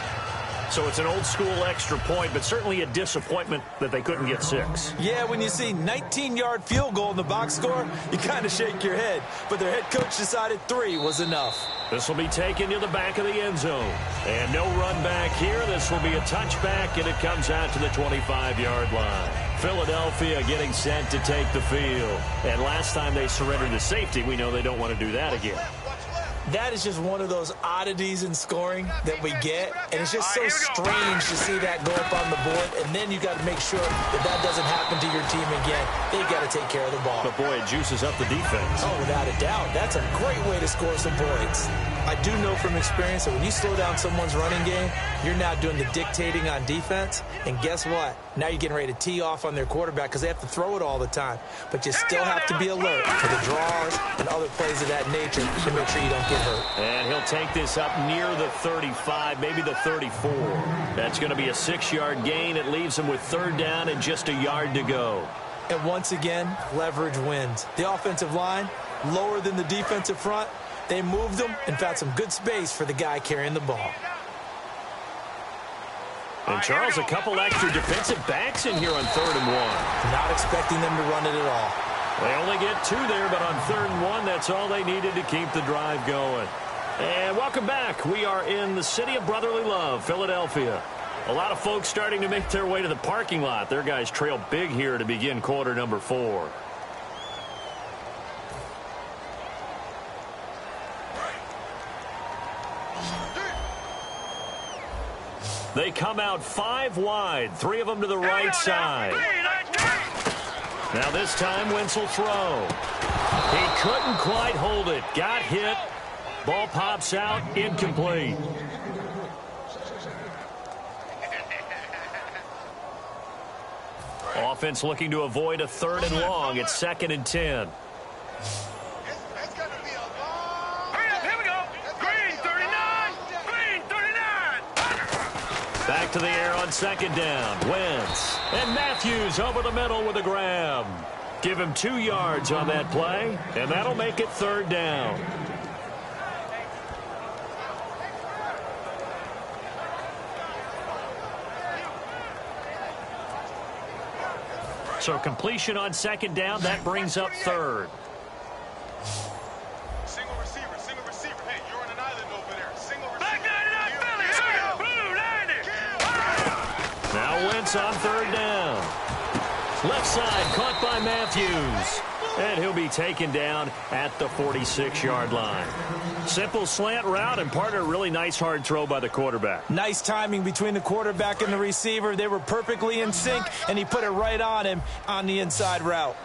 So it's an old-school extra point, but certainly a disappointment that they couldn't get 6. Yeah, when you see 19-yard field goal in the box score, you kind of shake your head. But their head coach decided 3 was enough. This will be taken to the back of the end zone. And no run back here. This will be a touchback, and it comes out to the 25-yard line. Philadelphia getting set to take the field. And last time they surrendered the safety, we know they don't want to do that again. That is just one of those oddities in scoring that we get, and it's just so strange to see that go up on the board, and then you got to make sure that doesn't happen to your team again. They've got to take care of the ball. But boy, it juices up the defense. Oh, without a doubt. That's a great way to score some points. I do know from experience that when you slow down someone's running game, you're now doing the dictating on defense, and guess what? Now you're getting ready to tee off on their quarterback because they have to throw it all the time. But you still have to be alert for the draws and other plays of that nature to make sure you don't get hurt. And he'll take this up near the 35, maybe the 34. That's going to be a 6-yard gain. It leaves him with 3rd down and just a yard to go. And once again, leverage wins. The offensive line, lower than the defensive front. They moved them and found some good space for the guy carrying the ball. And Charles, a couple extra defensive backs in here on 3rd and 1. Not expecting them to run it at all. They only get 2 there, but on 3rd and 1, that's all they needed to keep the drive going. And welcome back. We are in the city of brotherly love, Philadelphia. A lot of folks starting to make their way to the parking lot. Their guys trail big here to begin quarter number 4. They come out 5 wide, 3 of them to the right side. Now this time, Wentz will throw. He couldn't quite hold it. Got hit. Ball pops out, incomplete. Offense looking to avoid a 3rd and long. It's 2nd and 10. Back to the air on 2nd down. Wentz. And Matthews over the middle with a grab. Give him 2 yards on that play, and that'll make it 3rd down. So completion on 2nd down. That brings up 3rd. Single receiver. Hey, you're on an island over there. Single receiver. Now Wentz on 3rd down. Left side caught by Matthews. And he'll be taken down at the 46-yard line. Simple slant route and partner, really nice hard throw by the quarterback. Nice timing between the quarterback and the receiver. They were perfectly in sync, and he put it right on him on the inside route.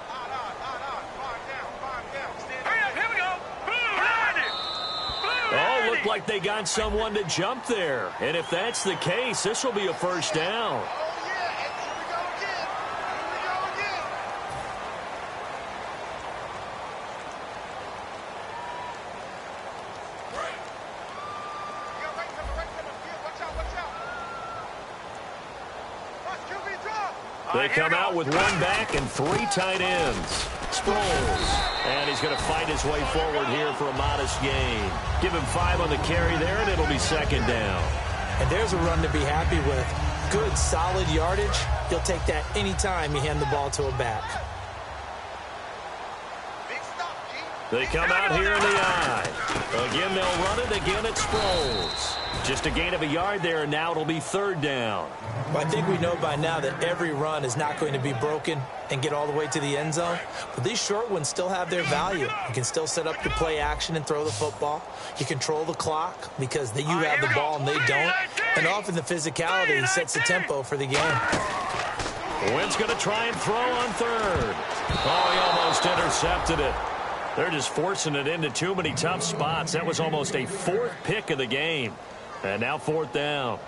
Oh, looked like they got someone to jump there. And if that's the case, this will be a 1st down. They come out with 1 back and 3 tight ends. Sproles. And he's going to fight his way forward here for a modest gain. Give him 5 on the carry there, and it'll be 2nd down. And there's a run to be happy with. Good, solid yardage. He'll take that anytime you hand the ball to a back. They come out here in the eye. Again, they'll run it. Again, it's Sproles. Just a gain of a yard there, and now it'll be 3rd down. Well, I think we know by now that every run is not going to be broken and get all the way to the end zone. But these short ones still have their value. You can still set up the play action and throw the football. You control the clock because you have the ball and they don't. And often the physicality sets the tempo for the game. Wentz going to try and throw on 3rd. Oh, he almost intercepted it. They're just forcing it into too many tough spots. That was almost a 4th pick of the game. And now 4th down.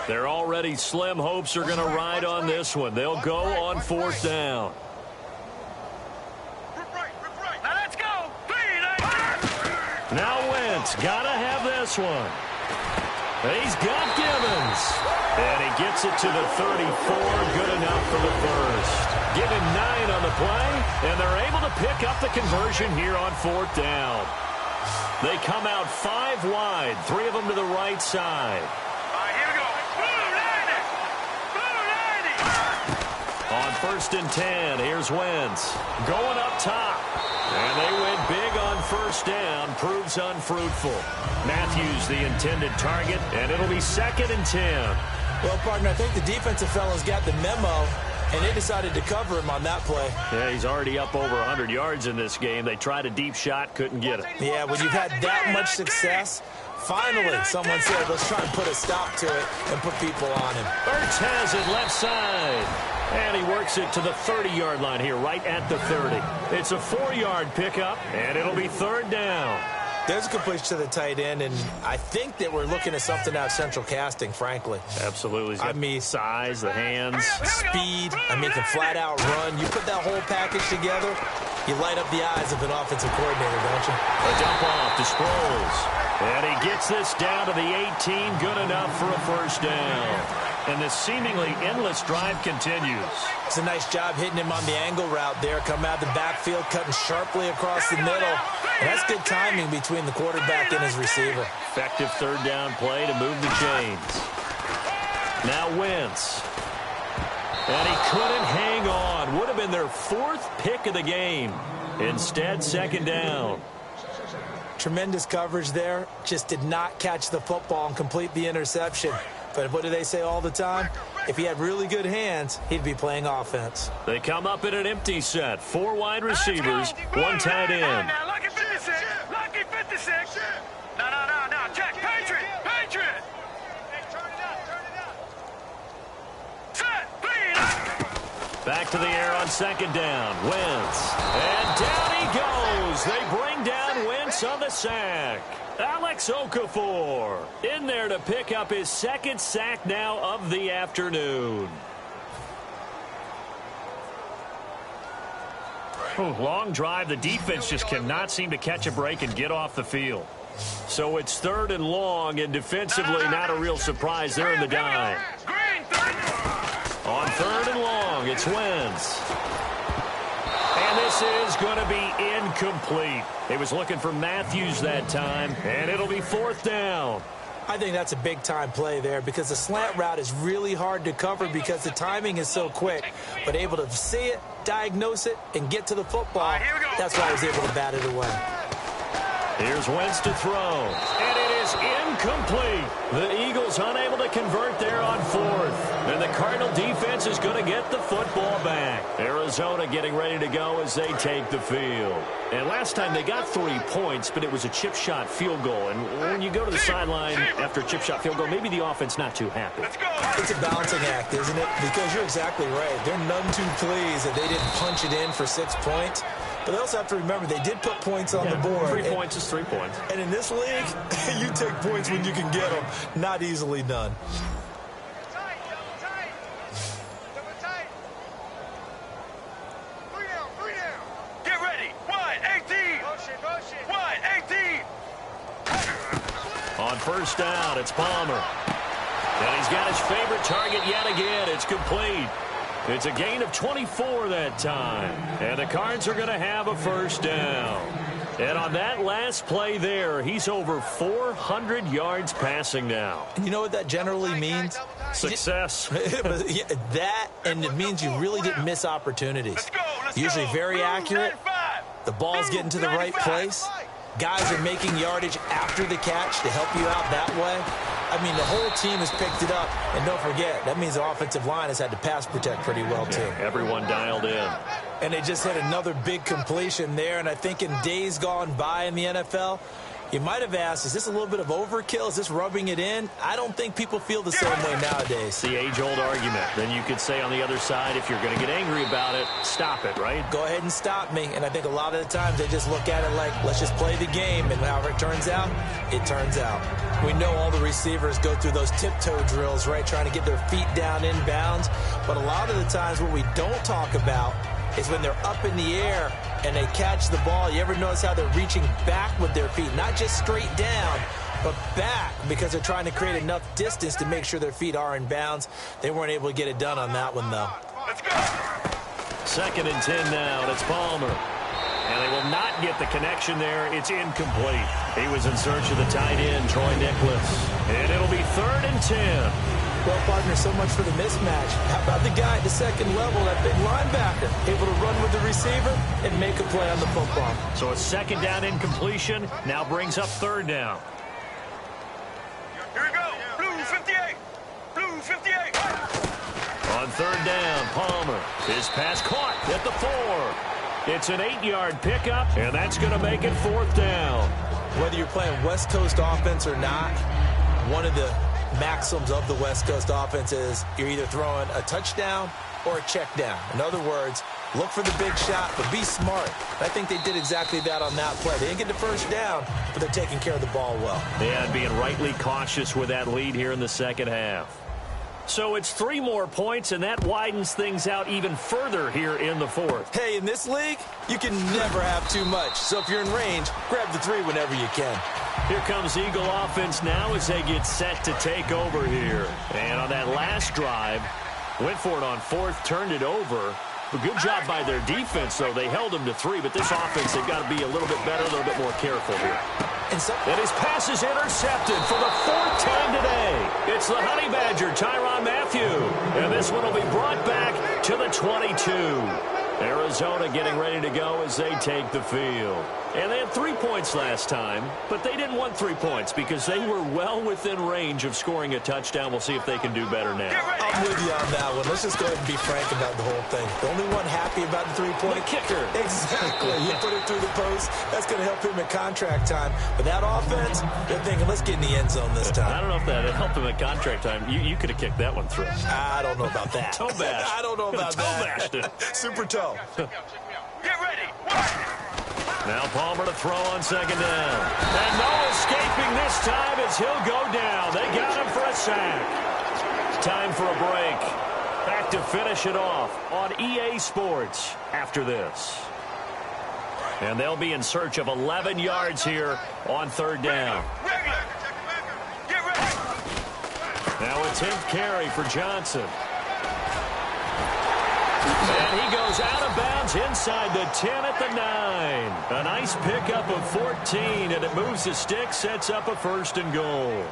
They're already slim hopes are going to ride on this one. They'll go on 4th down. Now let's go. Now Wentz got to have this one. He's got Gibbons. And he gets it to the 34. Good enough for the 1st. Give him 9 on the play, and they're able to pick up the conversion here on 4th down. They come out 5 wide, 3 of them to the right side. Here we go. On 1st and 10, here's Wentz. Going up top. And they went big on 1st down. Proves unfruitful. Matthews the intended target, and it'll be 2nd and 10. Well, partner, I think the defensive fellows got the memo, and they decided to cover him on that play. Yeah, he's already up over 100 yards in this game. They tried a deep shot, couldn't get it. Yeah, when you've had that much success, finally someone said, let's try and put a stop to it and put people on him. Ertz has it left side. And he works it to the 30-yard line here, right at the 30. It's a 4-yard pickup, and it'll be third down. There's a completion to the tight end, and I think that we're looking at something out of central casting, frankly. Absolutely. I mean, size, the hands. Speed. I mean, can flat out run. You put that whole package together, you light up the eyes of an offensive coordinator, don't you? A dump off to Sproles. And he gets this down to the 18. Good enough for a first down. And this seemingly endless drive continues. It's a nice job hitting him on the angle route there. Come out of the backfield, cutting sharply across the middle. And that's good timing between the quarterback and his receiver. Effective third down play to move the chains. Now Wentz. And he couldn't hang on. Would have been their 4th pick of the game. Instead, second down. Tremendous coverage there. Just did not catch the football and complete the interception. But what do they say all the time? If he had really good hands, he'd be playing offense. They come up in an empty set. 4 wide receivers, 1 tight end. Now, lucky 56. Lucky 56. No. Jack, Patriot. Hey, turn it up. Set, please. Back to the air on second down. Wentz. And down he goes. They bring down Wentz on the sack. Alex Okafor in there to pick up his 2nd sack now of the afternoon. Long drive. The defense just cannot seem to catch a break and get off the field. So it's 3rd and long, and defensively not a real surprise there in the dime. On 3rd and long, it's Wentz. And this is going to be incomplete. He was looking for Matthews that time, and it'll be 4th down. I think that's a big-time play there because the slant route is really hard to cover because the timing is so quick. But able to see it, diagnose it, and get to the football, that's why I was able to bat it away. Here's Wentz to throw, and it is incomplete. The Eagles unable to convert there on 4th. And the Cardinal defense is going to get the football back. Arizona getting ready to go as they take the field. And last time they got 3 points, but it was a chip shot field goal. And when you go to the sideline after a chip shot field goal, maybe the offense not too happy. It's a balancing act, isn't it? Because you're exactly right. They're none too pleased that they didn't punch it in for 6 points. But they also have to remember they did put points on the board. 3 points is 3 points. And in this league, you take points when you can get them. Not easily done. Get ready. Wide 18. Wide 18. On first down, it's Palmer. And he's got his favorite target yet again. It's complete. It's a gain of 24 that time. And the Cards are going to have a first down. And on that last play there, he's over 400 yards passing now. And you know what that generally means? Success. That, and it means you really didn't miss opportunities. Usually very accurate. The ball's getting to the right place. Guys are making yardage after the catch to help you out that way. I mean, the whole team has picked it up. And don't forget, that means the offensive line has had to pass protect pretty well, too. Everyone dialed in. And they just had another big completion there. And I think in days gone by in the NFL, you might have asked, is this a little bit of overkill? Is this rubbing it in? I don't think people feel the same way nowadays. The age-old argument. Then you could say on the other side, if you're going to get angry about it, stop it, right? Go ahead and stop me. And I think a lot of the times they just look at it like, let's just play the game. And however it turns out, it turns out. We know all the receivers go through those tiptoe drills, right, trying to get their feet down in bounds. But a lot of the times what we don't talk about is when they're up in the air and they catch the ball. You ever notice how they're reaching back with their feet? Not just straight down, but back, because they're trying to create enough distance to make sure their feet are in bounds. They weren't able to get it done on that one, though. Let's go. 2nd and 10 now, and it's Palmer. And they will not get the connection there. It's incomplete. He was in search of the tight end, Troy Nicholas. And it'll be 3rd and 10. Well, partner, so much for the mismatch. How about the guy at the second level, that big linebacker, able to run with the receiver and make a play on the football? So a 2nd down incompletion now brings up 3rd down. Here we go. Blue 58. Blue 58. On 3rd down, Palmer. His pass caught at the 4. It's an 8-yard pickup, and that's going to make it 4th down. Whether you're playing West Coast offense or not, one of the maxims of the West Coast offense is you're either throwing a touchdown or a check down. In other words, look for the big shot, but be smart. I think they did exactly that on that play. They didn't get the first down, but they're taking care of the ball well. Yeah, and being rightly cautious with that lead here in the second half. So it's 3 more points, and that widens things out even further here in the fourth. Hey, in this league, you can never have too much. So if you're in range, grab the 3 whenever you can. Here comes Eagle offense now as they get set to take over here. And on that last drive, went for it on 4th, turned it over. A good job by their defense, though. They held them to 3, but this offense, they've got to be a little bit better, a little bit more careful here. And his pass is intercepted for the 4th time today. It's the Honey Badger, Tyrann Mathieu. And this one will be brought back to the 22. Arizona getting ready to go as they take the field. And they had 3 points last time, but they didn't want 3 points because they were well within range of scoring a touchdown. We'll see if they can do better now. I'm with you on that one. Let's just go ahead and be frank about the whole thing. The only one happy about the 3-point kicker. Exactly. You put it through the post. That's going to help him in contract time. But that offense, they're thinking, let's get in the end zone this time. I don't know if that helped him in contract time. You could have kicked that one through. I don't know about that. Toe bash. I don't know about that. Toe bashed it. Super toe. Get ready. Now Palmer to throw on 2nd down. And no escaping this time as he'll go down. They got him for a sack. Time for a break. Back to finish it off on EA Sports after this. And they'll be in search of 11 yards here on 3rd down. Get ready. Now a 10th carry for Johnson. And he goes out of bounds inside the 10 at the 9. A nice pickup of 14, and it moves the stick, sets up a 1st and goal.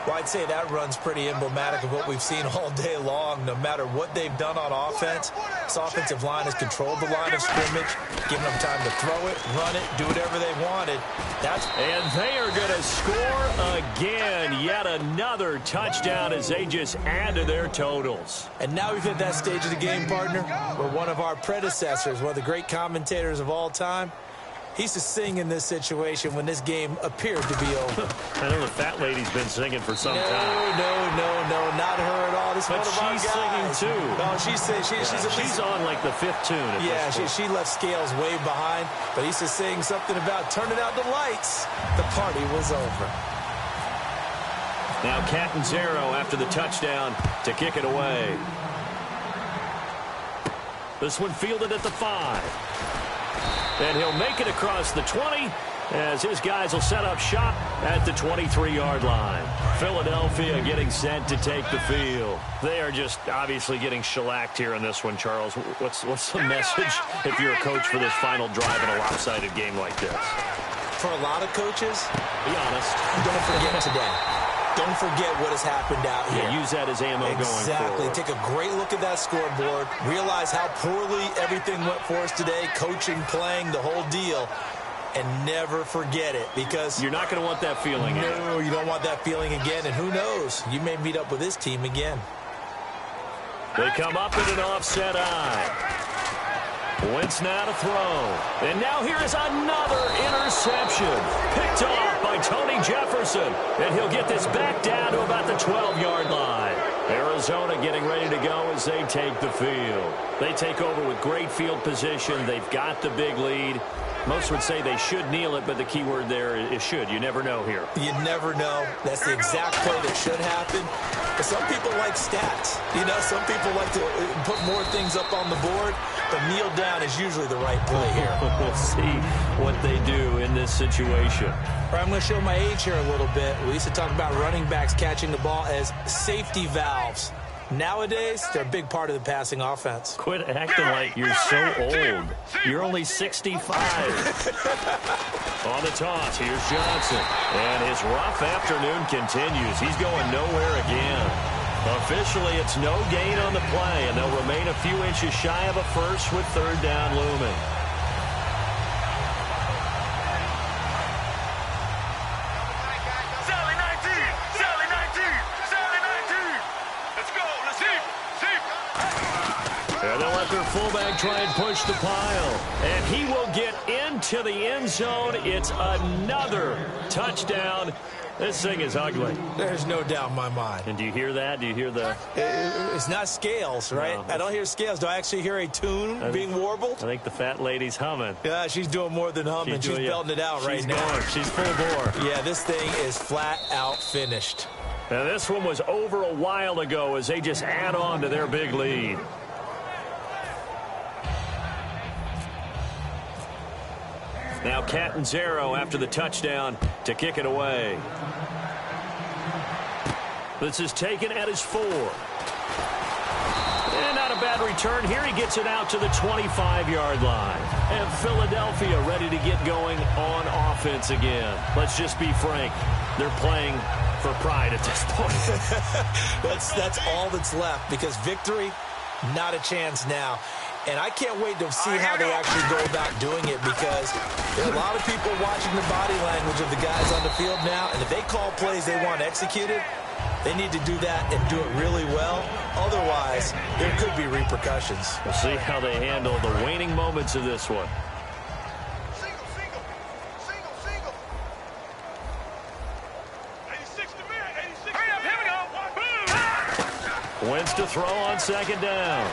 Well, I'd say that run's pretty emblematic of what we've seen all day long. No matter what they've done on offense, this offensive line has controlled the line of scrimmage, giving them time to throw it, run it, do whatever they wanted. And they are going to score again. Yet another touchdown as they just add to their totals. And now we've hit that stage of the game, partner, where one of our predecessors, one of the great commentators of all time, he used to sing in this situation when this game appeared to be over. I know the fat lady's been singing for some time. No, not her at all. This but one of our she's guys. singing too. No, she's on like the 5th tune. Yeah, she left Scales way behind, but he used to sing something about turning out the lights. The party was over. Now Catanzaro after the touchdown to kick it away. This one fielded at the 5. And he'll make it across the 20 as his guys will set up shop at the 23-yard line. Philadelphia getting set to take the field. They are just obviously getting shellacked here in this one, Charles. What's the message if you're a coach for this final drive in a lopsided game like this? For a lot of coaches, be honest, don't forget today. Don't forget what has happened out here. Yeah, use that as ammo going forward. Exactly. Take a great look at that scoreboard. Realize how poorly everything went for us today. Coaching, playing, the whole deal. And never forget it, because you're not going to want that feeling again. No, you don't want that feeling again. And who knows? You may meet up with this team again. They come up in an offset eye. Wentz now to throw. And now here is another interception. Picked off by Tony Jefferson. And he'll get this back down to about the 12-yard line. Arizona getting ready to go as they take the field. They take over with great field position. They've got the big lead. Most would say they should kneel it, but the key word there is should. You never know here. You never know. That's the exact play that should happen. But some people like stats. You know, some people like to put more things up on the board, but kneel down is usually the right play here. We'll see what they do in this situation. All right, I'm going to show my age here a little bit. We used to talk about running backs catching the ball as safety valves. Nowadays, they're a big part of the passing offense. Quit acting like you're so old. You're only 65. On the toss, here's Johnson. And his rough afternoon continues. He's going nowhere again. Officially, it's no gain on the play, and they'll remain a few inches shy of a first with 3rd down looming. And they'll let their fullback try and push the pile. And he will get into the end zone. It's another touchdown This thing is ugly. There's no doubt in my mind. And do you hear that? Do you hear the... It's not scales, right? No. I don't hear scales. Do I actually hear a tune being warbled? I think the fat lady's humming. Yeah, she's doing more than humming. She's belting it out right now. She's full bore. Yeah, this thing is flat out finished. Now, this one was over a while ago as they just add on to their big lead. Now Catanzaro after the touchdown to kick it away. This is taken at his 4. And not a bad return here. He gets it out to the 25-yard line. And Philadelphia ready to get going on offense again. Let's just be frank. They're playing for pride at this point. That's all that's left, because victory, not a chance now. And I can't wait to see how they actually go about doing it, because there are a lot of people watching the body language of the guys on the field now, and if they call plays they want executed, they need to do that and do it really well. Otherwise, there could be repercussions. We'll see how they handle the waning moments of this one. Wins to throw on second down.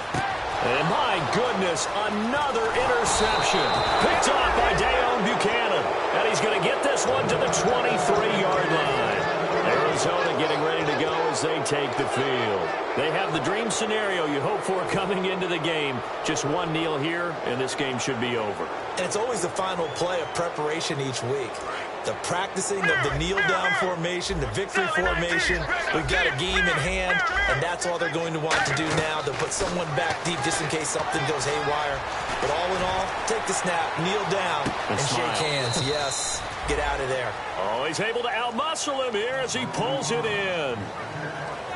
And my goodness, another interception. Picked off by Dayon Buchanan. And he's going to get this one to the 23-yard line. Arizona getting ready to go as they take the field. They have the dream scenario you hope for coming into the game. Just one kneel here, and this game should be over. And it's always the final play of preparation each week. The practicing of the kneel-down formation, the victory formation. We've got a game in hand, and that's all they're going to want to do now. They'll put someone back deep just in case something goes haywire. But all in all, take the snap, kneel down, and shake hands. Yes, get out of there. Oh, he's able to outmuscle him here as he pulls it in.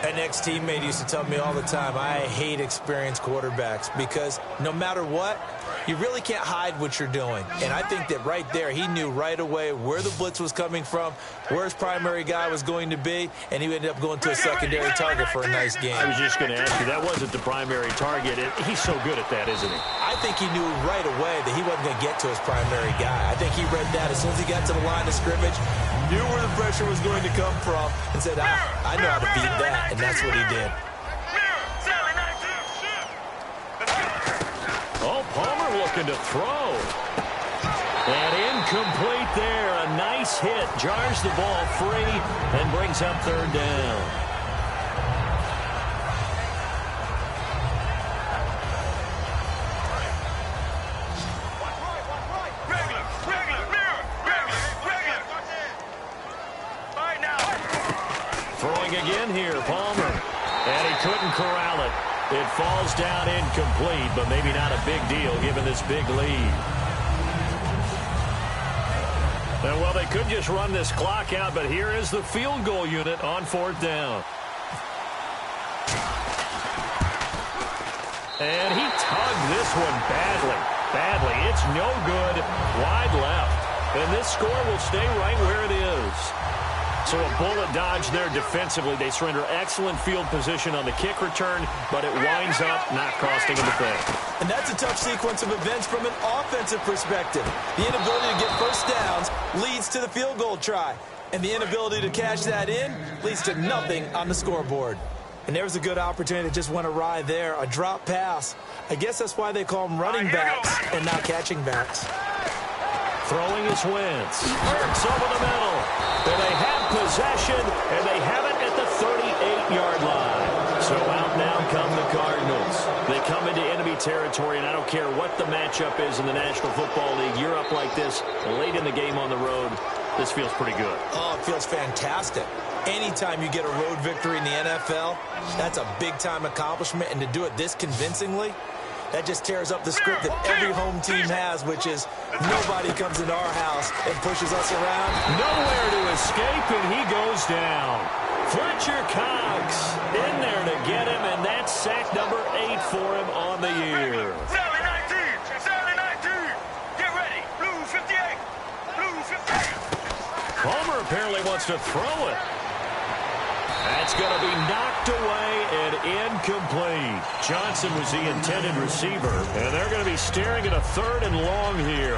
An ex-teammate used to tell me all the time, I hate experienced quarterbacks, because no matter what, you really can't hide what you're doing. And I think that right there, he knew right away where the blitz was coming from, where his primary guy was going to be, and he ended up going to a secondary target for a nice game. I was just going to ask you, that wasn't the primary target. He's so good at that, isn't he? I think he knew right away that he wasn't going to get to his primary guy. I think he read that as soon as he got to the line of scrimmage, knew where the pressure was going to come from, and said, I know how to beat that, and that's what he did. Oh, Palmer looking to throw. And incomplete there. A nice hit. Jars the ball free and brings up third down. Throwing again here, Palmer. And he couldn't corral it. It falls down incomplete, but maybe not a big deal given this big lead. And, well, they could just run this clock out, but here is the field goal unit on fourth down. And he tugged this one badly. It's no good. Wide left. And this score will stay right where it is. So a bullet dodge there defensively. They surrender excellent field position on the kick return, but it winds up not costing them a thing. And that's a tough sequence of events from an offensive perspective. The inability to get first downs leads to the field goal try. And the inability to cash that in leads to nothing on the scoreboard. And there's a good opportunity that just went awry there. A drop pass. I guess that's why they call them running backs and not catching backs. Throwing is Wentz. Hurts over the middle. And they have possession, and they have it at the 38-yard line. So out now come the Cardinals. They come into enemy territory, and I don't care what the matchup is in the National Football League. You're up like this late in the game on the road. This feels pretty good. Oh, it feels fantastic. Anytime you get a road victory in the NFL, that's a big-time accomplishment, and to do it this convincingly, that just tears up the script that every home team has, which is nobody comes into our house and pushes us around. Nowhere to escape, and he goes down. Fletcher Cox in there to get him, and that's sack number 8 for him on the year. Sally 19, Sally 19, get ready, blue 58, blue 58. Palmer apparently wants to throw it. That's going to be knocked away and incomplete. Johnson was the intended receiver, and they're going to be staring at a 3rd and long here.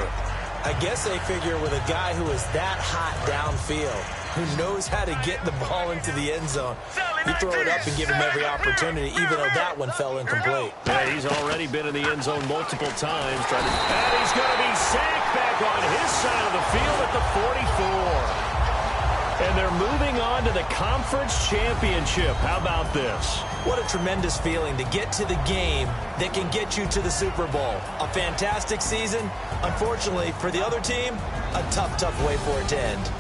I guess they figure with a guy who is that hot downfield, who knows how to get the ball into the end zone. You throw it up and give him every opportunity, even though that one fell incomplete. Yeah, he's already been in the end zone multiple times. And he's going to be sacked back on his side of the field at the 44. And they're moving on to the conference championship. How about this? What a tremendous feeling to get to the game that can get you to the Super Bowl. A fantastic season. Unfortunately, for the other team, a tough, tough way for it to end.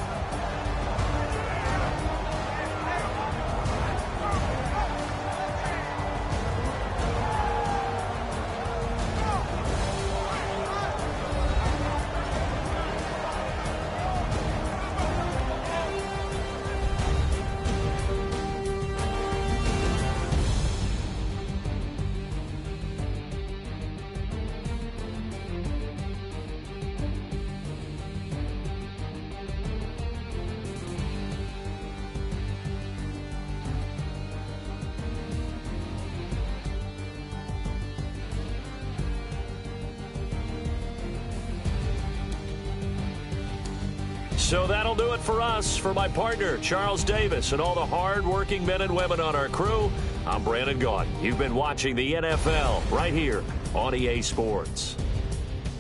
So that'll do it for us. For my partner, Charles Davis, and all the hard-working men and women on our crew, I'm Brandon Gaudin. You've been watching the NFL right here on EA Sports.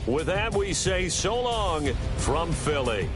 With that, we say so long from Philly.